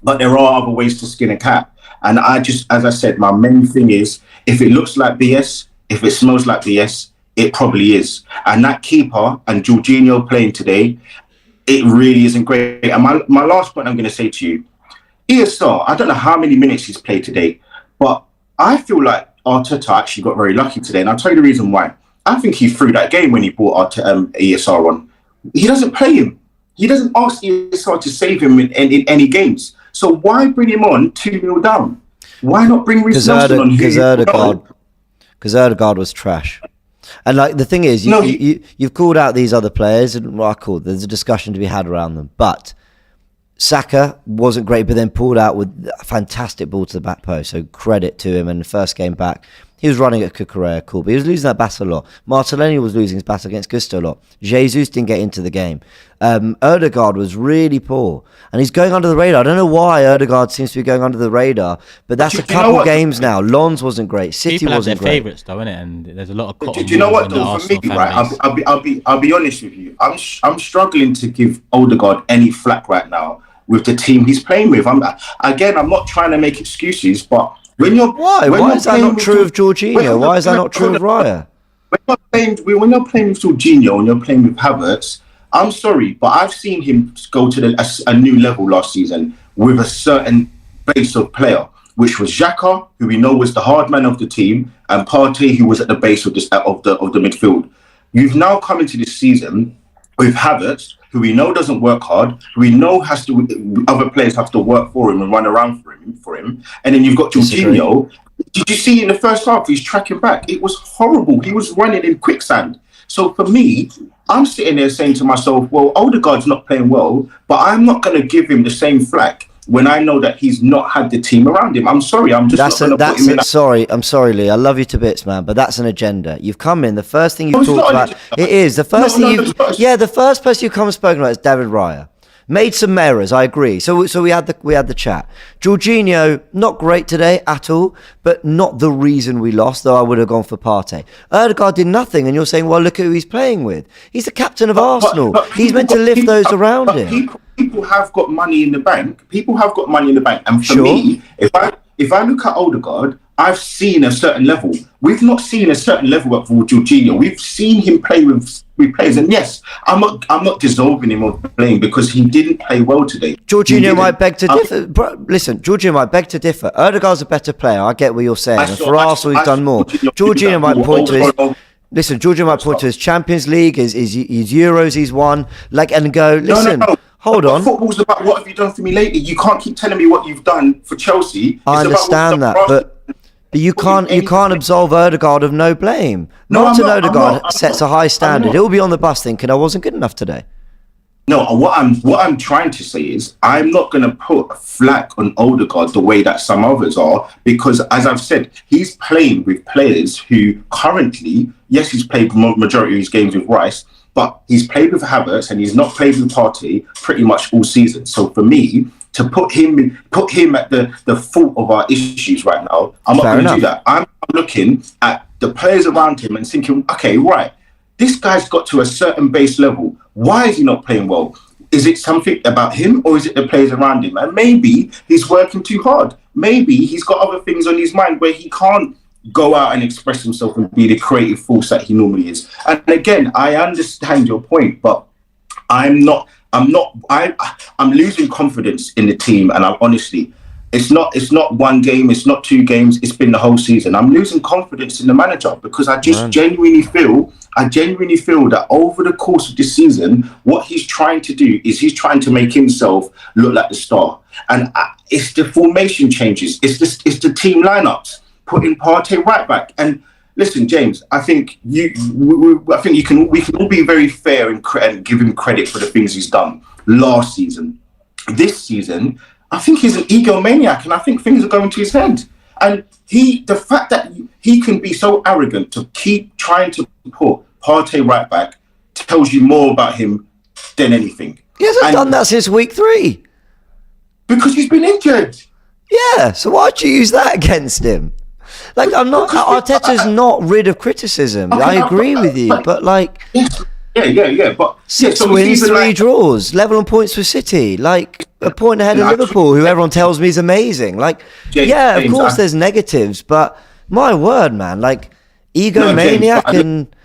but there are other ways to skin a cat. And as I said, my main thing is, if it looks like BS, if it smells like BS, it probably is. And that keeper and Jorginho playing today, it really isn't great. And my last point I'm going to say to you, ESR, I don't know how many minutes he's played today, but I feel like Arteta actually got very lucky today. And I'll tell you the reason why. I think he threw that game when he brought ESR on. He doesn't play him. He doesn't ask ESR to save him in any games. So why bring him on 2-0 down? Why not bring Reece Nelson on? Because Ødegaard was trash. And like the thing is, you've called out these other players, and there's a discussion to be had around them. But Saka wasn't great, but then pulled out with a fantastic ball to the back post. So credit to him. And the first game back, he was running at Cucurella, cool, but he was losing that battle a lot. Martinelli was losing his battle against Gusto a lot. Jesus didn't get into the game. Ødegaard was really poor, and he's going under the radar. I don't know why Ødegaard seems to be going under the radar, but that's a couple games now. Lons wasn't great. City People wasn't have their great. favourites, though, innit? And there's a lot of. Do you know what, though? For me, right? I'll be honest with you. I'm struggling to give Ødegaard any flack right now with the team he's playing with. I'm not trying to make excuses, but when you're why is that not true of Jorginho? Why is that not true of Raya? When you're playing with Jorginho and you're playing with Havertz, I'm sorry, but I've seen him go to a new level last season with a certain base of player, which was Xhaka, who we know was the hard man of the team, and Partey, who was at the base of the midfield. You've now come into this season with Havertz, who we know doesn't work hard, who we know other players have to work for him and run around for him. And then you've got Jorginho. Did you see in the first half, he's tracking back? It was horrible. He was running in quicksand. So for me, I'm sitting there saying to myself, well, Ødegaard's not playing well, but I'm not going to give him the same flack when I know that he's not had the team around him. I'm sorry, I'm just not going to put him in. I'm sorry, Lee. I love you to bits, man, but that's an agenda. You've come in. The first thing you've talked about, it is the first thing the first person you've come and spoken about is David Raya. Made some errors, I agree. So we had the chat. Jorginho, not great today at all, but not the reason we lost, though I would have gone for Partey. Ødegaard did nothing, and you're saying, well, look at who he's playing with. He's the captain of Arsenal. He's meant to lift those around him. People have got money in the bank. And for me, if I look at Ødegaard, I've seen a certain level. We've not seen a certain level at Jorginho. We've seen him play with players, and yes, I'm not dissolving him of playing because he didn't play well today. Jorginho might beg to differ. Listen, Jorginho might beg to differ. Ødegaard's a better player. I get what you're saying. And for Arsenal, he's done more. Jorginho might point to his. Listen, Jorginho might point to his Champions League, his Euros he's won, and go. Listen. No. Hold on. Football's about what have you done for me lately. You can't keep telling me what you've done for Chelsea. I understand that, but you can't absolve Ødegaard of no blame. Martin Ødegaard sets a high standard. He'll be on the bus thinking I wasn't good enough today. No, what I'm trying to say is I'm not going to put a flack on Ødegaard the way that some others are, because as I've said, he's playing with players who currently, yes, he's played majority of his games with Rice, but he's played with Havertz and he's not played with Partey pretty much all season. So for me, to put him at the fault of our issues right now, I'm not going to do that. I'm looking at the players around him and thinking, okay, right, this guy's got to a certain base level. Why is he not playing well? Is it something about him or is it the players around him? And maybe he's working too hard. Maybe he's got other things on his mind where he can't go out and express himself and be the creative force that he normally is. And again, I understand your point, but I'm losing confidence in the team, and I'm honestly, it's not one game, it's not two games, it's been the whole season. I'm losing confidence in the manager because I just genuinely feel that over the course of this season, what he's trying to do is he's trying to make himself look like the star. And it's the formation changes, it's the team lineups. putting Partey right back. And listen, James, I think we can all be very fair and give him credit for the things he's done last season. This season, I think he's an egomaniac, and I think things are going to his head. And the fact that he can be so arrogant to keep trying to put Partey right back tells you more about him than anything. He hasn't done that since week 3. Because he's been injured. Yeah, so why'd you use that against him? Like, Arteta's not rid of criticism. Okay, I agree with you, but like... Yeah. But 6 wins, 3 draws, level on points with City, like a point ahead of Liverpool, who everyone tells me is amazing. Like, James, of course there's negatives, but my word, man, like egomaniac and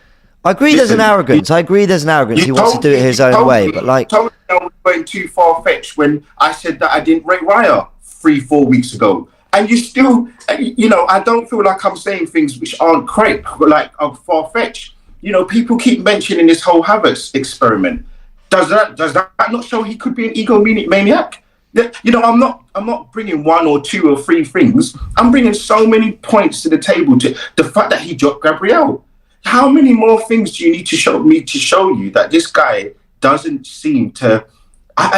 I agree there's an arrogance. He wants to do it his own way, but like... You told me I was going too far-fetched when I said that I didn't rate Raya 3-4 weeks ago. And you still, I don't feel like I'm saying things which aren't correct, but like are far-fetched. People keep mentioning this whole Havertz experiment. Does that not show he could be an egomaniac? I'm not bringing 1 or 2 or 3 things. I'm bringing so many points to the table. To the fact that he dropped Gabriel. How many more things do you need to show me to show you that this guy doesn't seem to?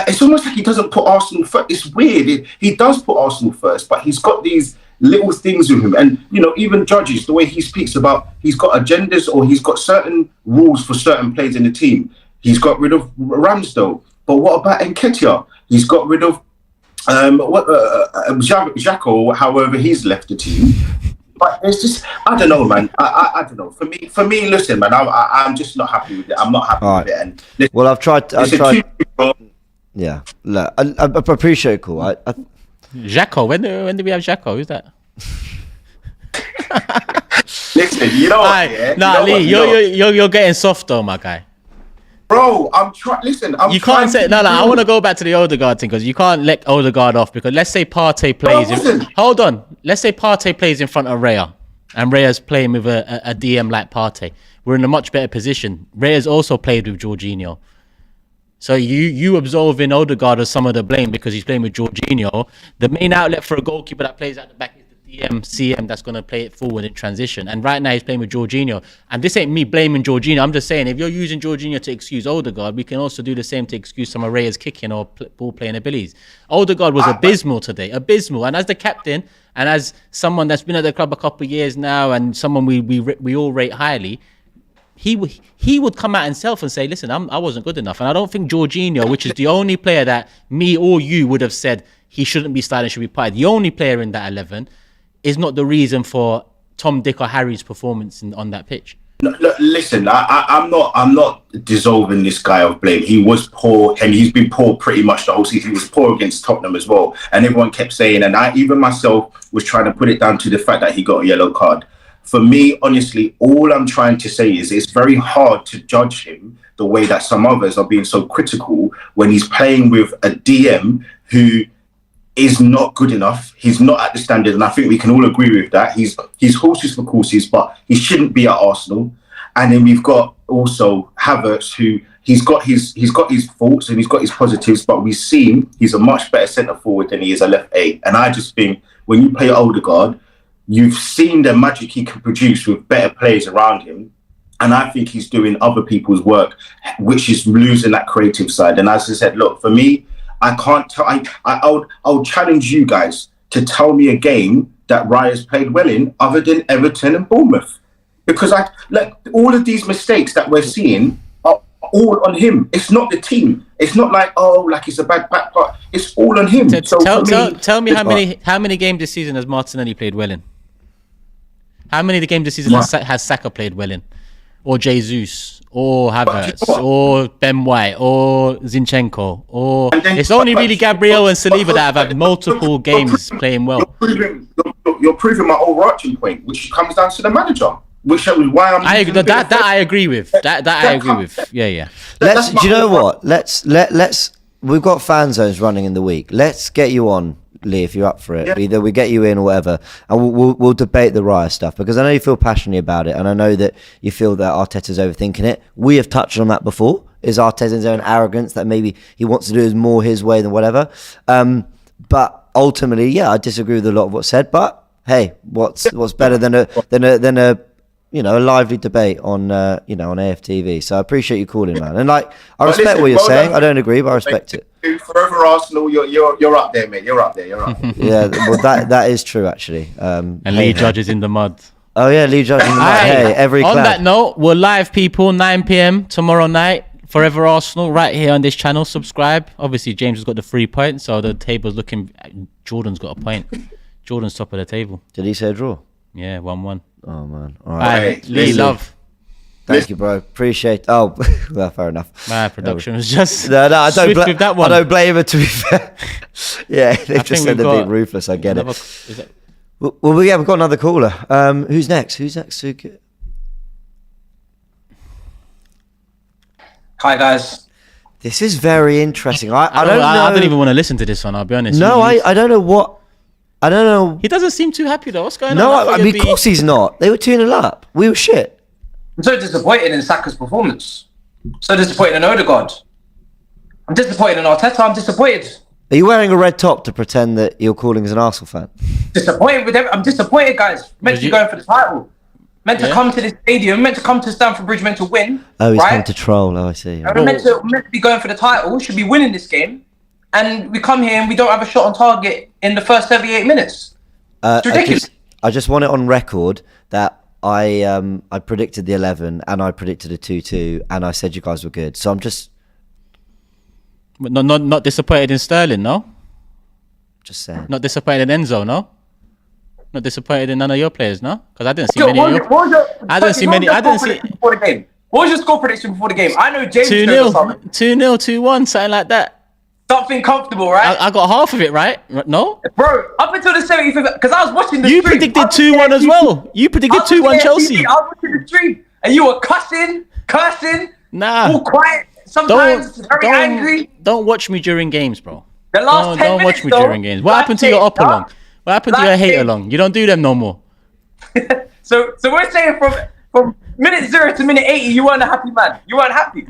It's almost like he doesn't put Arsenal first. It's weird. He does put Arsenal first, but he's got these little things with him. And, even Judges, the way he speaks about, he's got agendas or he's got certain rules for certain players in the team. He's got rid of Ramsdale. But what about Nketiah? He's got rid of Xhaka, or however he's left the team. But it's just, I don't know, man. I don't know. For me, listen, man, I'm just not happy with it. I'm not happy with it. And listen, well, I've tried. Yeah, look, I appreciate it. Cool. Xhaka. When did we have Xhaka? Who's that? Listen, Lee, you're getting soft though, my guy. Bro, I'm trying. Listen, you can't say no. I want to go back to the Odegaard thing because you can't let Odegaard off because let's say Partey plays. Hold on. Let's say Partey plays in front of Raya, and Raya's playing with a DM like Partey. We're in a much better position. Raya's also played with Jorginho. So you absolving Odegaard of some of the blame because he's playing with Jorginho. The main outlet for a goalkeeper that plays at the back is the DM, CM that's going to play it forward in transition. And right now he's playing with Jorginho. And this ain't me blaming Jorginho. I'm just saying if you're using Jorginho to excuse Odegaard, we can also do the same to excuse some of Raya's kicking or ball playing abilities. Odegaard was abysmal today. Abysmal. And as the captain and as someone that's been at the club a couple of years now and someone we all rate highly, he would come out himself and say, listen, I wasn't good enough. And I don't think Jorginho, which is the only player that me or you would have said he shouldn't be starting, should be part, the only player in that 11, is not the reason for Tom, Dick or Harry's performance on that pitch. No, listen, I'm not dissolving this guy of blame. He was poor, and he's been poor pretty much the whole season. He was poor against Tottenham as well. And everyone kept saying, and I even myself was trying to put it down to the fact that he got a yellow card. For me, honestly, all I'm trying to say is it's very hard to judge him the way that some others are being so critical when he's playing with a DM who is not good enough. He's not at the standard, and I think we can all agree with that. He's horses for courses, but he shouldn't be at Arsenal. And then we've got also Havertz, who he's got his faults and he's got his positives, but we've seen he's a much better centre forward than he is a left 8. And I just think when you play Odegaard, you've seen the magic he can produce with better players around him. And I think he's doing other people's work, which is losing that creative side. And as I said, look, for me, I can't tell. I'll challenge you guys to tell me a game that Raya's played well in other than Everton and Bournemouth. Because all of these mistakes that we're seeing are all on him. It's not the team. It's not like it's a bad back part. It's all on him. Tell me how many games this season has Martinelli played well in? How many of the games this season has Saka played well in? Or Jesus, or Havertz, or Ben White, or Zinchenko, or it's only really Gabriel and Saliba that have had multiple games playing well. You're proving my overarching point, which comes down to the manager, which is why I'm. I agree with. That I agree with. Yeah. Do you know what? Let's. We've got fan zones running in the week. Let's get you on, Lee, if you're up for it. Yeah. Either we get you in or whatever, and we'll debate the Raya stuff, because I know you feel passionately about it, and I know that you feel that Arteta's overthinking it. We have touched on that before. Is Arteta's own arrogance that maybe he wants to do is more his way than whatever? But ultimately, I disagree with a lot of what's said. But hey, what's better than a a lively debate on on AFTV. So I appreciate you calling, man. And like, I respect what you're saying. I don't agree, but I respect it. Forever Arsenal, you're up there, mate. You're up there. Yeah, well, that is true actually. And Lee Judge is in the mud. Oh yeah, Lee Judge in the mud. Hey, on that note, we're live, people, 9 p.m. tomorrow night. Forever Arsenal, right here on this channel. Subscribe. Obviously, James has got the 3 points, so the table's looking. Jordan's got a point. Jordan's top of the table. Did he say a draw? Yeah, 1-1. Oh man. All right. Lee, love. Thank you, bro. Appreciate. Oh, well, fair enough. My production was just no. I don't swift with that one. I don't blame it. To be fair, yeah, they just said they're being ruthless. I get it. Well, yeah, we've got another caller. Who's next? Hi guys. This is very interesting. I don't know. I don't even want to listen to this one. I'll be honest. No, I don't know what. I don't know. He doesn't seem too happy though. What's going on? No, I mean, of course he's not. They were 2-0 up. We were shit. I'm so disappointed in Saka's performance. So disappointed in Odegaard. I'm disappointed in Arteta. I'm disappointed. Are you wearing a red top to pretend that you're calling as an Arsenal fan? Disappointed with them. I'm disappointed, guys. Meant to be going for the title. Meant to come to this stadium. Meant to come to Stamford Bridge. Meant to win. Oh, he's come to troll. Oh, I see. Yeah. Meant to be going for the title. Should be winning this game. And we come here and we don't have a shot on target in the first 78 minutes. It's ridiculous. I just want it on record that I predicted the 11 and I predicted a 2-2 and I said you guys were good. So I'm just not disappointed in Sterling, no? Just saying. Not disappointed in Enzo, no? Not disappointed in none of your players, no? Because I didn't see many. I didn't see many. I didn't see before the game. What was your score prediction before the game? I know James 2-0, 2-1, something like that. Something comfortable, right? I got half of it right. No, bro. Up until the 75th, because I was watching the stream. You stream. predicted 2-1 as well. You predicted 2-1 Chelsea. I was watching the stream, and you were cursing. Nah. All quiet. Sometimes very angry. Don't watch me during games, bro. The last 10 don't minutes, watch me during games. What happened to your up along? What happened to your hate along? You don't do them no more. So we're saying from minute 0 to minute 80, you weren't a happy man. You weren't happy.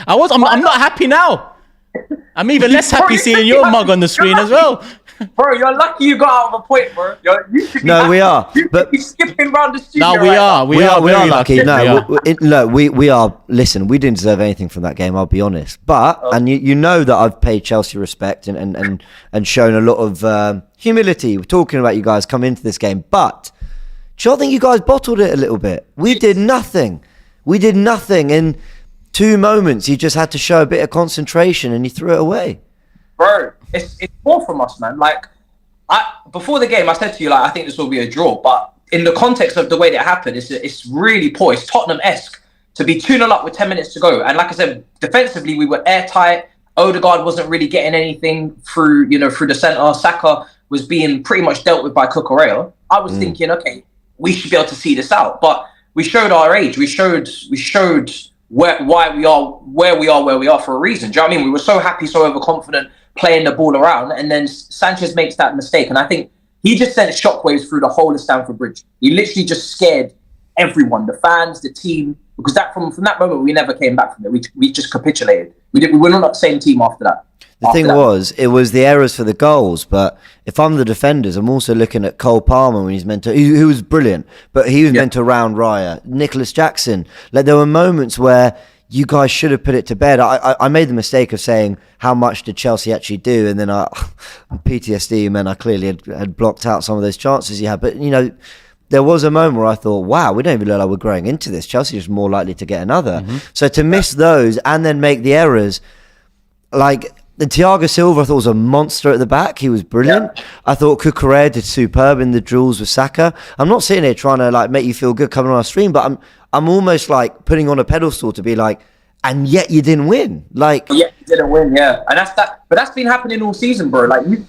I'm not happy now. I'm even less happy seeing your mug on the screen as well. Bro, you're lucky you got out of a point, bro. You should be no, happy. We are. You should be skipping around the studio. No, we are. We are lucky. No, we are. Listen, we didn't deserve anything from that game. I'll be honest. But and you know that I've paid Chelsea respect and shown a lot of humility. We're talking about you guys coming into this game, but do you not think you guys bottled it a little bit? We did nothing. In 2 moments, you just had to show a bit of concentration, and you threw it away. Bro, it's more from us, man. Like, before the game, I said to you, like, I think this will be a draw. But in the context of the way that it happened, it's really poor. It's Tottenham-esque to be 2-0 up with 10 minutes to go. And like I said, defensively, we were airtight. Odegaard wasn't really getting anything through the centre. Saka was being pretty much dealt with by Cucurella. I was thinking, okay, we should be able to see this out. But we showed our age. We showed where we are for a reason. Do you know what I mean? We were so happy, so overconfident, playing the ball around, and then Sanchez makes that mistake, and I think he just sent shockwaves through the whole of Stamford Bridge. He literally just scared everyone, the fans, the team, because that from that moment we never came back from it. We just capitulated. We were not the same team after that. The thing was, it was the errors for the goals, but if I'm the defenders, I'm also looking at Cole Palmer when he's meant to, who was brilliant, but he was meant to round Raya. Nicholas Jackson, like there were moments where you guys should have put it to bed. I made the mistake of saying how much did Chelsea actually do, and then PTSD, man, I clearly had blocked out some of those chances he had, but there was a moment where I thought, wow, we don't even look like we're growing into this. Chelsea is more likely to get another. So to miss those and then make the errors, like the Thiago Silva, I thought was a monster at the back. He was brilliant. I thought Cucurella did superb in the duels with Saka. I'm not sitting here trying to like make you feel good coming on our stream, but I'm almost like putting on a pedestal to be like, and yet you didn't win. Like, yeah, you didn't win, yeah. And that's that. But that's been happening all season, bro. Like you've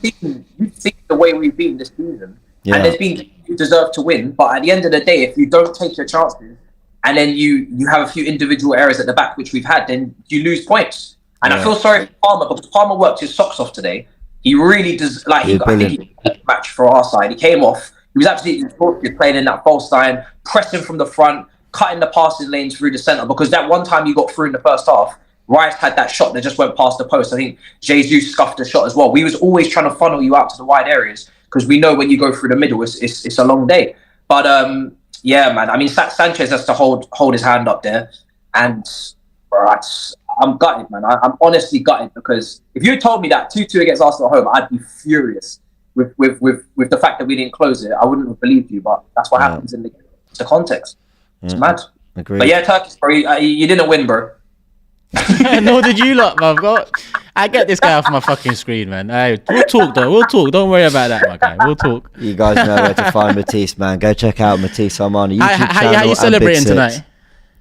seen the way we've been this season, and there's been you deserve to win. But at the end of the day, if you don't take your chances, and then you have a few individual errors at the back, which we've had, then you lose points. And I feel sorry for Palmer, because Palmer worked his socks off today. He really does. Like I think he did a match for our side. He came off. He was absolutely tortured playing in that false line, pressing from the front, cutting the passing lanes through the centre. Because that one time you got through in the first half, Rice had that shot that just went past the post. I think Jesus scuffed the shot as well. We was always trying to funnel you out to the wide areas, because we know when you go through the middle, it's a long day. But yeah, man. I mean, Sanchez has to hold his hand up there, and bro, I'm gutted, man. I'm honestly gutted, because if you told me that 2-2 against Arsenal at home, I'd be furious with the fact that we didn't close it. I wouldn't have believed you, but that's what happens in the game. It's the context. It's mad. Agreed. But yeah, Turkish, bro, you didn't win, bro. Nor did you lot, man. I get this guy off my fucking screen, man. Hey, we'll talk, though. We'll talk. Don't worry about that, my guy. We'll talk. You guys know where to find Matisse, man. Go check out Matisse Armani YouTube channel. How you celebrating tonight?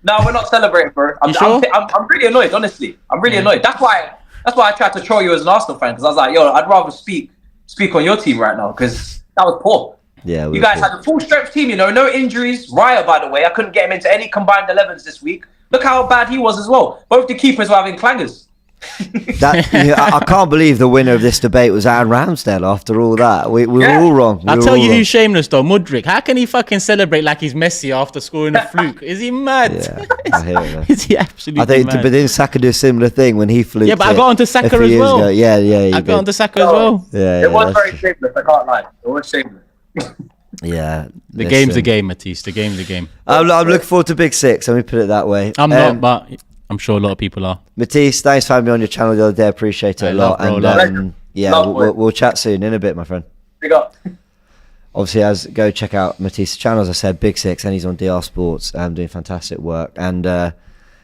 No, we're not celebrating, bro. I'm really annoyed, honestly. I'm really annoyed. That's why I tried to troll you as an Arsenal fan, because I was like, yo, I'd rather speak on your team right now, because that was poor. Yeah, you guys had a full strength team, no injuries. Raya, by the way, I couldn't get him into any combined 11s this week. Look how bad he was as well. Both the keepers were having clangers. I can't believe the winner of this debate was Aaron Ramsdale after all that. We were all wrong. I'll tell you who's shameless though, Mudryk. How can he fucking celebrate like he's Messi after scoring a fluke? Is he mad? Yeah, I hear it. Is he absolutely mad? But didn't Saka do a similar thing when he fluked? Yeah, but I got onto Saka as well. Ago. Yeah, I got onto Saka as well. Yeah, it was very shameless, I can't lie. It was shameless. Yeah. The game's a game, Matisse. The game's a game. I'm looking forward to Big Six. Let me put it that way. I'm not, but I'm sure a lot of people are. Matisse, thanks for having me on your channel the other day. I appreciate it a lot. We'll chat soon in a bit, my friend. Big up. Obviously, go check out Matisse's channel. As I said, Big Six, and he's on DR Sports, doing fantastic work. And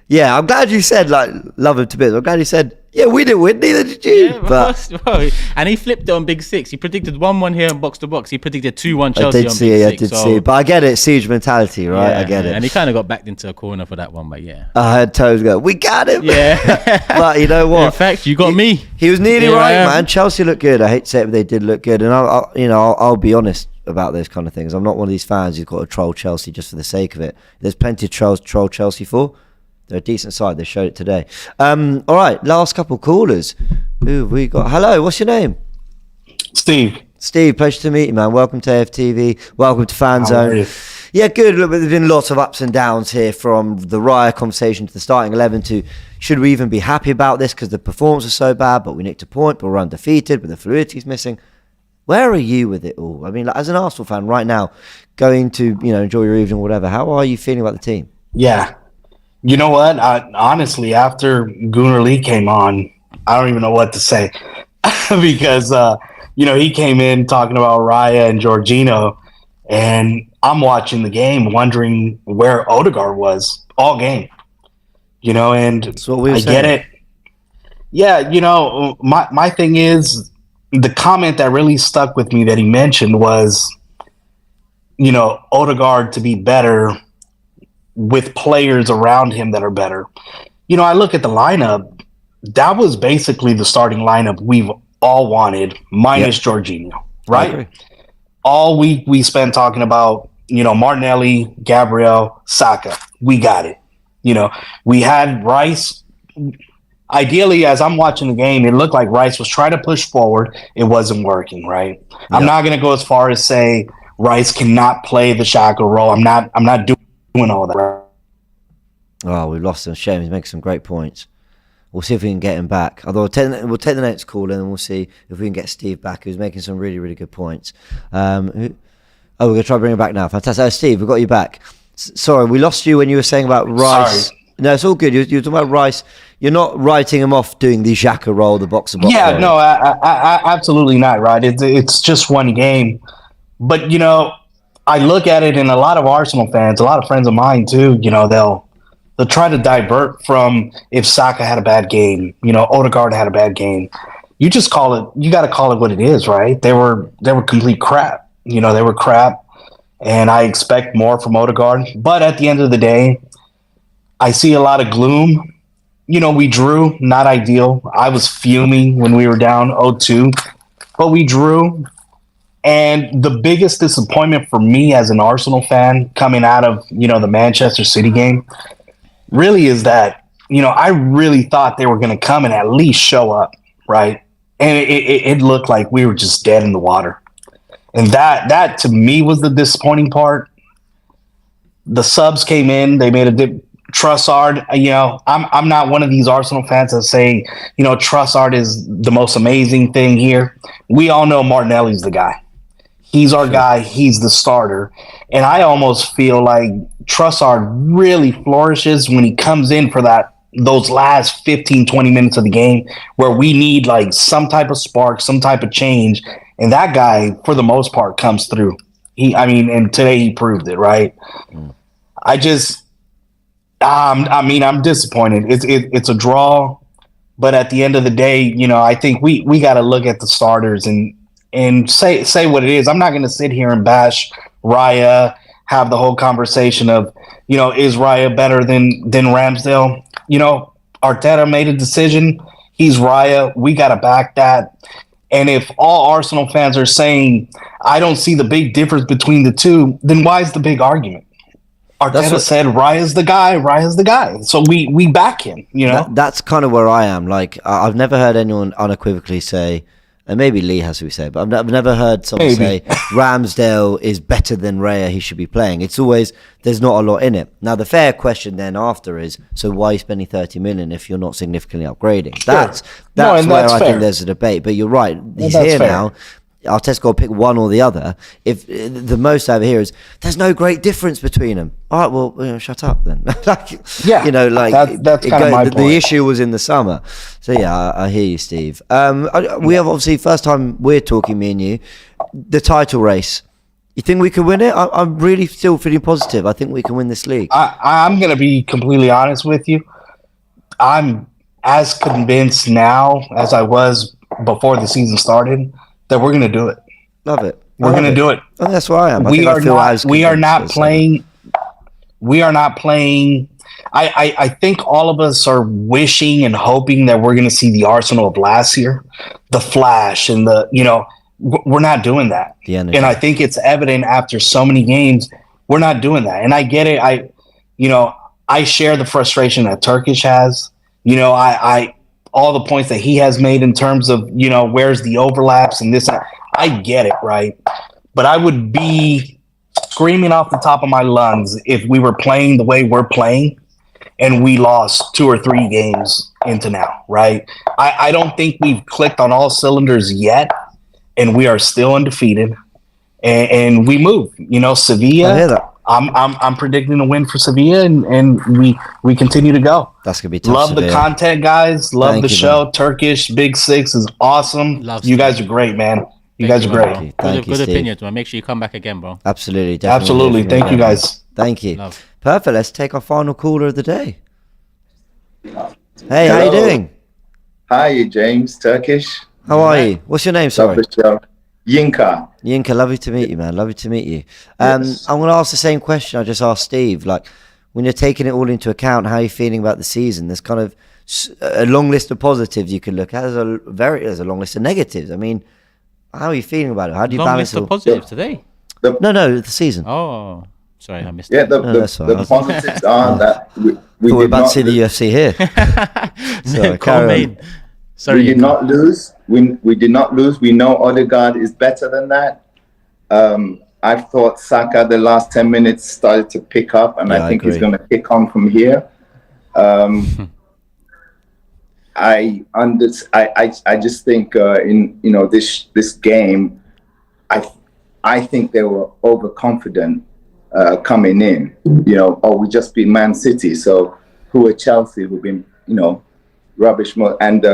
yeah, I'm glad you said love him to bits. I'm glad you said we didn't win, neither did you. Yeah, bro. And he flipped it on Big Six. He predicted 1-1 here on box to box. He predicted 2-1 Chelsea on Big Six. I did see. But I get it, siege mentality, right? Yeah, I get it. And he kind of got backed into a corner for that one, but yeah. I heard Toes go, we got him. Yeah. But you know what? In fact, you got me. He was nearly right, man. Chelsea looked good. I hate to say it, but they did look good. And I'll be honest about those kind of things. I'm not one of these fans who's got to troll Chelsea just for the sake of it. There's plenty of trolls to troll Chelsea for. They're a decent side. They showed it today. All right, last couple callers. Who have we got? Hello, what's your name? Steve, pleasure to meet you, man. Welcome to AFTV. Welcome to FANZONE. Yeah, good. Look, there's been lots of ups and downs here, from the Raya conversation to the starting 11 to should we even be happy about this because the performance was so bad, but we nicked a point, but we're undefeated, but the fluidity's missing. Where are you with it all? I mean, as an Arsenal fan right now, going to enjoy your evening or whatever, how are you feeling about the team? Yeah. You know what? Honestly, after Gunnar Lee came on, I don't even know what to say because, he came in talking about Raya and Jorginho, and I'm watching the game wondering where Odegaard was all game, and That's what we were I saying. get it. Yeah, my thing is the comment that really stuck with me that he mentioned was, Odegaard to be better with players around him that are better. I look at the lineup. That was basically the starting lineup we've all wanted, minus Jorginho, right? All week we spent talking about, Martinelli, Gabriel, Saka. We got it. We had Rice. Ideally, as I'm watching the game, it looked like Rice was trying to push forward. It wasn't working, right? Yeah. I'm not going to go as far as say Rice cannot play the Xhaka role. I'm not doing all that. Oh, we've lost him. Shame. He's making some great points. We'll see if we can get him back. Although we'll take the next call and we'll see if we can get Steve back, who's making some really, really good points. We're going to try to bring him back now. Fantastic. Oh, Steve, we've got you back. Sorry, we lost you when you were saying about Rice. Sorry. No, it's all good. You're talking about Rice. You're not writing him off doing the Xhaka role, the box-to-box Yeah, role. no, I absolutely not, right? It's just one game. But, I look at it, and a lot of Arsenal fans, a lot of friends of mine too, they'll try to divert from if Saka had a bad game, Odegaard had a bad game. You just call it, you got to call it what it is, right? They were complete crap. They were crap, and I expect more from Odegaard. But at the end of the day, I see a lot of gloom. We drew, not ideal. I was fuming when we were down 0-2, but we drew. And the biggest disappointment for me as an Arsenal fan coming out of, the Manchester City game really is that, I really thought they were going to come and at least show up, right? And it looked like we were just dead in the water. And that to me was the disappointing part. The subs came in, they made a dip. Trossard, I'm not one of these Arsenal fans that say, Trossard is the most amazing thing here. We all know Martinelli's the guy. He's our guy. He's the starter. And I almost feel like Trossard really flourishes when he comes in for those last 15, 20 minutes of the game where we need like some type of spark, some type of change. And that guy, for the most part, comes through. And today he proved it, right? I just, I'm disappointed. It's a draw. But at the end of the day, I think we got to look at the starters and say what it is. I'm not going to sit here and bash Raya, have the whole conversation of, is Raya better than Ramsdale? Arteta made a decision. He's Raya. We got to back that. And if all Arsenal fans are saying, I don't see the big difference between the two, then why is the big argument? Arteta said, Raya's the guy. So we back him, That's kind of where I am. Like, I've never heard anyone unequivocally say, and maybe Lee has to say, but I've never heard someone say Ramsdale is better than Raya, he should be playing. It's always, there's not a lot in it. Now, the fair question then after is, so why are you spending 30 million if you're not significantly upgrading? That's where I think there's a debate. But you're right. He's here now. Arteta's got to pick one or the other. If the most over here is there's no great difference between them. All right, well, shut up then. That's kind of my point. The issue was in the summer. So yeah, I hear you, Steve. We have obviously first time we're talking, me and you, the title race. You think we can win it? I'm really still feeling positive. I think we can win this league. I'm going to be completely honest with you. I'm as convinced now as I was before the season started that we're going to do it. Love it. We're going to do it. And that's where I am. We are not playing. I think all of us are wishing and hoping that we're going to see the Arsenal of last year, the flash and we're not doing that. And I think it's evident after so many games, we're not doing that. And I get it. I share the frustration that Turkish has. All the points that he has made in terms of, where's the overlaps and this. I get it, right? But I would be screaming off the top of my lungs if we were playing the way we're playing and we lost 2 or 3 games into now, right? I don't think we've clicked on all cylinders yet, and we are still undefeated. And we move. Sevilla. I hear that. I'm predicting a win for Sevilla, and we continue to go. That's gonna be tough. Love the content, guys. Love the show. Man. Turkish Big Six is awesome. You guys are great, man. You guys are great. Thank you, good Steve. Opinions, man. Make sure you come back again, bro. Absolutely, absolutely. Thank you, guys. Thank you. Love. Perfect. Let's take our final caller of the day. Hey, how you doing? Hi, James. Turkish. How are you? What's your name? Sorry. Yinka, lovely to meet you, man. Lovely to meet you. Yes. I'm going to ask the same question I just asked Steve. Like, when you're taking it all into account, how are you feeling about the season? There's kind of a long list of positives you could look at. There's a long list of negatives. I mean, how are you feeling about it? How do you balance the positives today? No, the season. Oh, sorry, I missed it. Yeah, the positives are that we're about to see the UFC here. Sorry, we did not lose. We did not lose. We know Odegaard is better than that. I thought Saka the last 10 minutes started to pick up, and I think he's going to kick on from here. I just think in this game, I think they were overconfident coming in. We just beat Man City, so who are Chelsea, who've been rubbish, and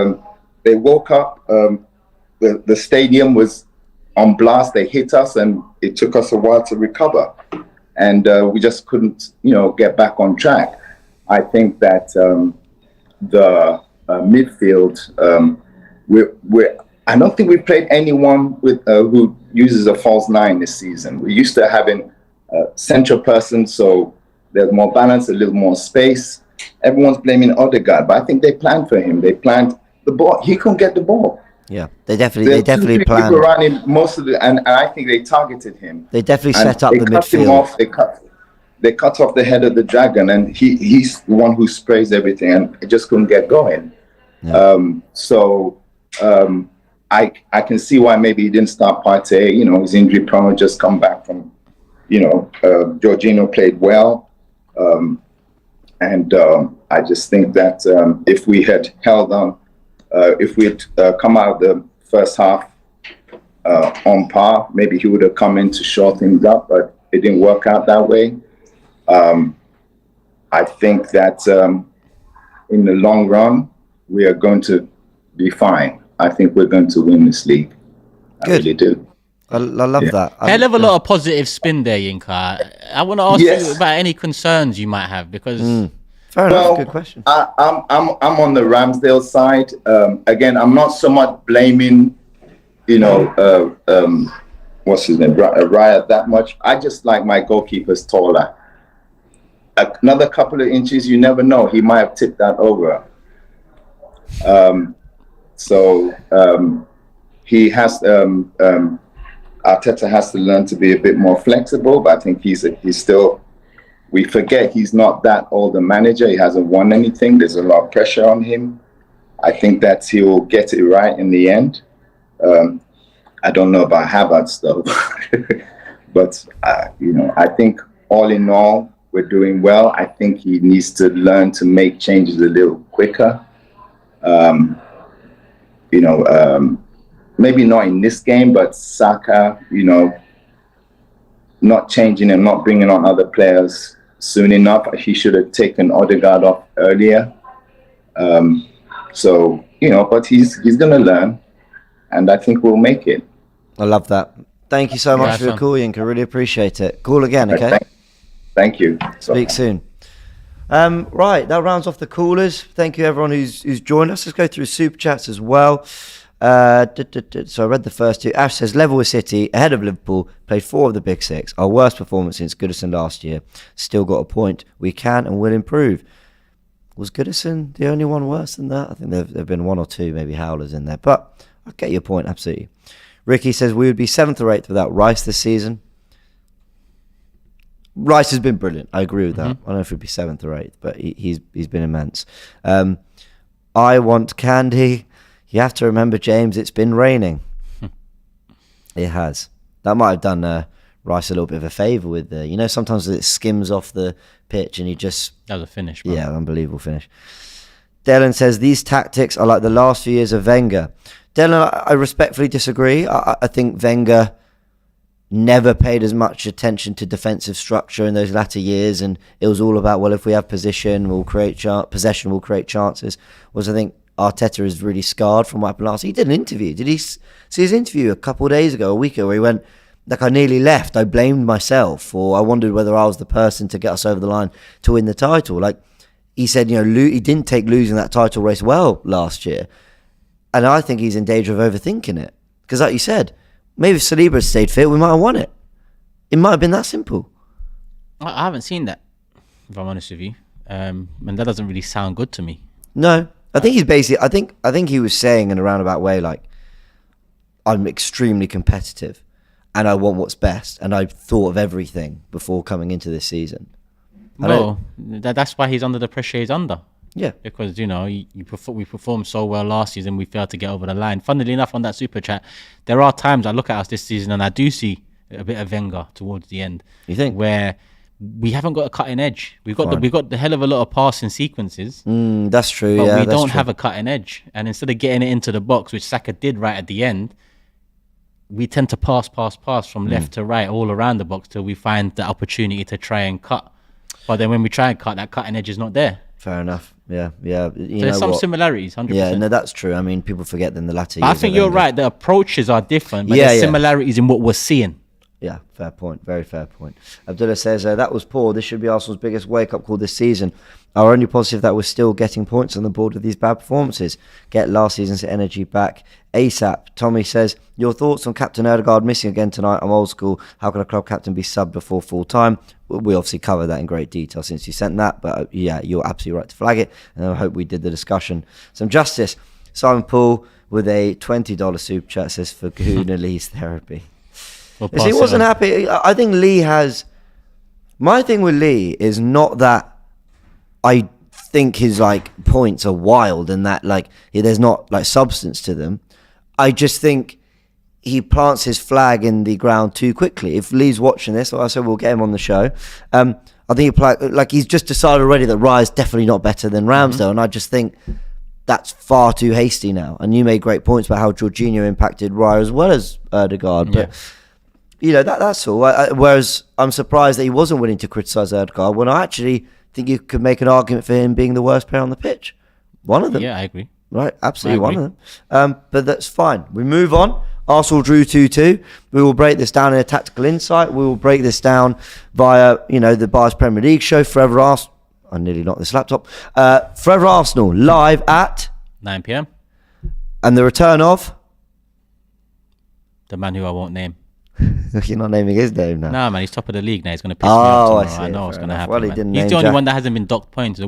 they woke up. The stadium was on blast. They hit us, and it took us a while to recover, and we just couldn't get back on track. I think that the midfield, I don't think we played anyone with who uses a false 9 this season. We're used to having a central person, so there's more balance, a little more space. Everyone's blaming Odegaard, but I think they planned for him. They planned the ball. He couldn't get the ball. Yeah, they definitely planned. People around him, most of and I think they targeted him. They definitely set up the midfield. Him off, they cut off the head of the dragon, and he's the one who sprays everything, and it just couldn't get going. Yeah. I can see why maybe he didn't start Partey. His injury prone, just come back from. Jorginho played well, and I just think that if we had held on, if we had come out of the first half on par. Maybe he would have come in to shore things up, but it didn't work out that way. I think that in the long run, we are going to be fine. I think we're going to win this league. I really do. I love that. Hell of a lot of positive spin there, Yinka. I want to ask you about any concerns you might have, because fair enough, good question. I'm on the Ramsdale side. Again, I'm not so much blaming, what's his name, Raya that much. I just like my goalkeepers taller. Another couple of inches, you never know. He might have tipped that over. He has Arteta has to learn to be a bit more flexible, but I think he's still. We forget he's not that old a manager. He hasn't won anything. There's a lot of pressure on him. I think that he will get it right in the end. I don't know about Havertz though, but I think all in all we're doing well. I think he needs to learn to make changes a little quicker. Maybe not in this game, but Saka, not changing and not bringing on other players soon enough. He should have taken Odegaard off earlier. But he's going to learn, and I think we'll make it. I love that. Thank you so much for your call, Yinka. Really appreciate it. Call again, okay? Thank you. Speak soon. Right, that rounds off the callers. Thank you, everyone who's joined us. Let's go through super chats as well. So I read the first two. Ash says, level with City, ahead of Liverpool, played 4 of the big 6. Our worst performance since Goodison last year. Still got a point. We can and will improve. Was Goodison the only one worse than that? I think there have been 1 or 2 maybe howlers in there. But I get your point, absolutely. Ricky says, we would be 7th or 8th without Rice this season. Rice has been brilliant. I agree with that. I don't know if he'd be 7th or 8th, but he's been immense. I want candy. You have to remember, James, it's been raining. It has. That might have done Rice a little bit of a favour with sometimes it skims off the pitch and he just... That was a finish, man. Yeah, unbelievable finish. Dylan says, these tactics are like the last few years of Wenger. Dylan, I respectfully disagree. I think Wenger never paid as much attention to defensive structure in those latter years, and it was all about, well, if we have possession, we'll create chances. Whereas I think Arteta is really scarred from what happened last. He did an interview. Did he see his interview a couple of days ago, a week ago, where he went, I nearly left. I blamed myself, or I wondered whether I was the person to get us over the line to win the title. He said, he didn't take losing that title race well last year. And I think he's in danger of overthinking it. Because like you said, maybe if Saliba had stayed fit, we might have won it. It might have been that simple. I haven't seen that, if I'm honest with you. And that doesn't really sound good to me. No. I think he's basically, I think he was saying in a roundabout way, I'm extremely competitive and I want what's best. And I've thought of everything before coming into this season. Well, that's why he's under the pressure he's under. Yeah. Because, we performed so well last season, we failed to get over the line. Funnily enough, on that super chat, there are times I look at us this season and I do see a bit of Wenger towards the end. You think? Where we haven't got a cutting edge. We've got the hell of a lot of passing sequences. That's true, but yeah. we don't have a cutting edge. And instead of getting it into the box, which Saka did right at the end, we tend to pass from left to right all around the box till we find the opportunity to try and cut. But then when we try and cut, that cutting edge is not there. Fair enough. Yeah. So there's some similarities, 100%. Yeah, no, that's true. I mean, people forget in the latter years. I think you're right. The approaches are different, but there's similarities in what we're seeing. Yeah, fair point. Very fair point. Abdullah says, that was poor. This should be Arsenal's biggest wake-up call this season. Our only positive that we're still getting points on the board with these bad performances. Get last season's energy back ASAP. Tommy says, your thoughts on Captain Odegaard missing again tonight? I'm old school. How can a club captain be subbed before full time? We obviously covered that in great detail since you sent that. But yeah, you're absolutely right to flag it. And I hope we did the discussion some justice. Simon Poole with a $20 super chat says, for Kahuna Lee's therapy. He wasn't happy. I think Lee has... My thing with Lee is not that I think his points are wild and that there's not substance to them. I just think he plants his flag in the ground too quickly. If Lee's watching this, I said we'll get him on the show. I think he's just decided already that Raya's definitely not better than Ramsdale, and I just think that's far too hasty now. And you made great points about how Jorginho impacted Raya as well as Ødegaard. But, you know, that's all. Whereas I'm surprised that he wasn't willing to criticise Ødegaard when I actually think you could make an argument for him being the worst player on the pitch. One of them. Yeah, I agree. Right, absolutely one of them. But that's fine. We move on. Arsenal drew 2-2. We will break this down in a tactical insight. We will break this down via, you know, the Bars Premier League show, Forever Arsenal. I nearly knocked this laptop. Forever Arsenal, live at 9 p.m. And the return of the man who I won't name. You're not naming his name now. Nah, man, he's top of the league now. He's going to piss me off tomorrow. I I know what's going to happen. Well, he man. didn't He's name the only Jack. one that hasn't been docked points.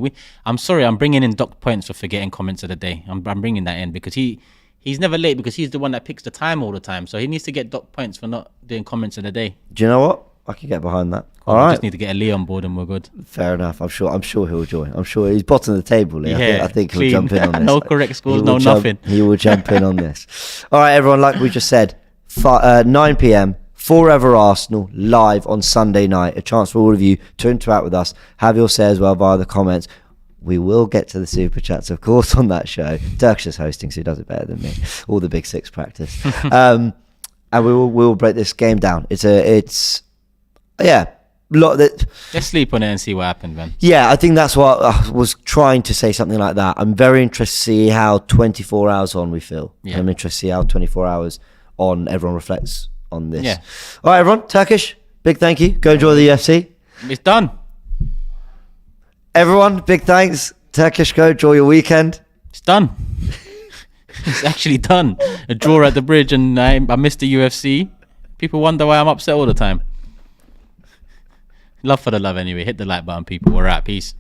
I'm sorry, I'm bringing in docked points for forgetting comments of the day. I'm bringing that in because he's never late because he's the one that picks the time all the time. So he needs to get docked points for not doing comments of the day. Do you know what? I can get behind that. Cool, All right. Just need to get a Lee on board and we're good. Fair enough. I'm sure he'll join. I'm sure he's bottom of the table. Lee. Yeah, I think he'll clean. jump in on this. No correct scores, no nothing. He will jump in on this. All right, everyone. Like we just said, 9 p.m. Forever Arsenal live on Sunday night. A chance for all of you to interact with us. Have your say as well via the comments. We will get to the super chats, of course, on that show. Turkish is hosting, so he does it better than me. All the big six practice, and we will break this game down. Let's sleep on it and see what happened, man. Yeah, I think that's what I was trying to say, something like that. I'm very interested to see how 24 hours on we feel. Yeah. I'm interested to see how 24 hours on everyone reflects on this. Yeah. All right, everyone. Turkish, big thank you. Go enjoy the UFC. It's done. Everyone, big thanks. Turkish, go enjoy your weekend. It's done. It's actually done. A draw at the bridge and I missed the UFC. People wonder why I'm upset all the time. Love for the love anyway. Hit the like button, people. We're out. Peace.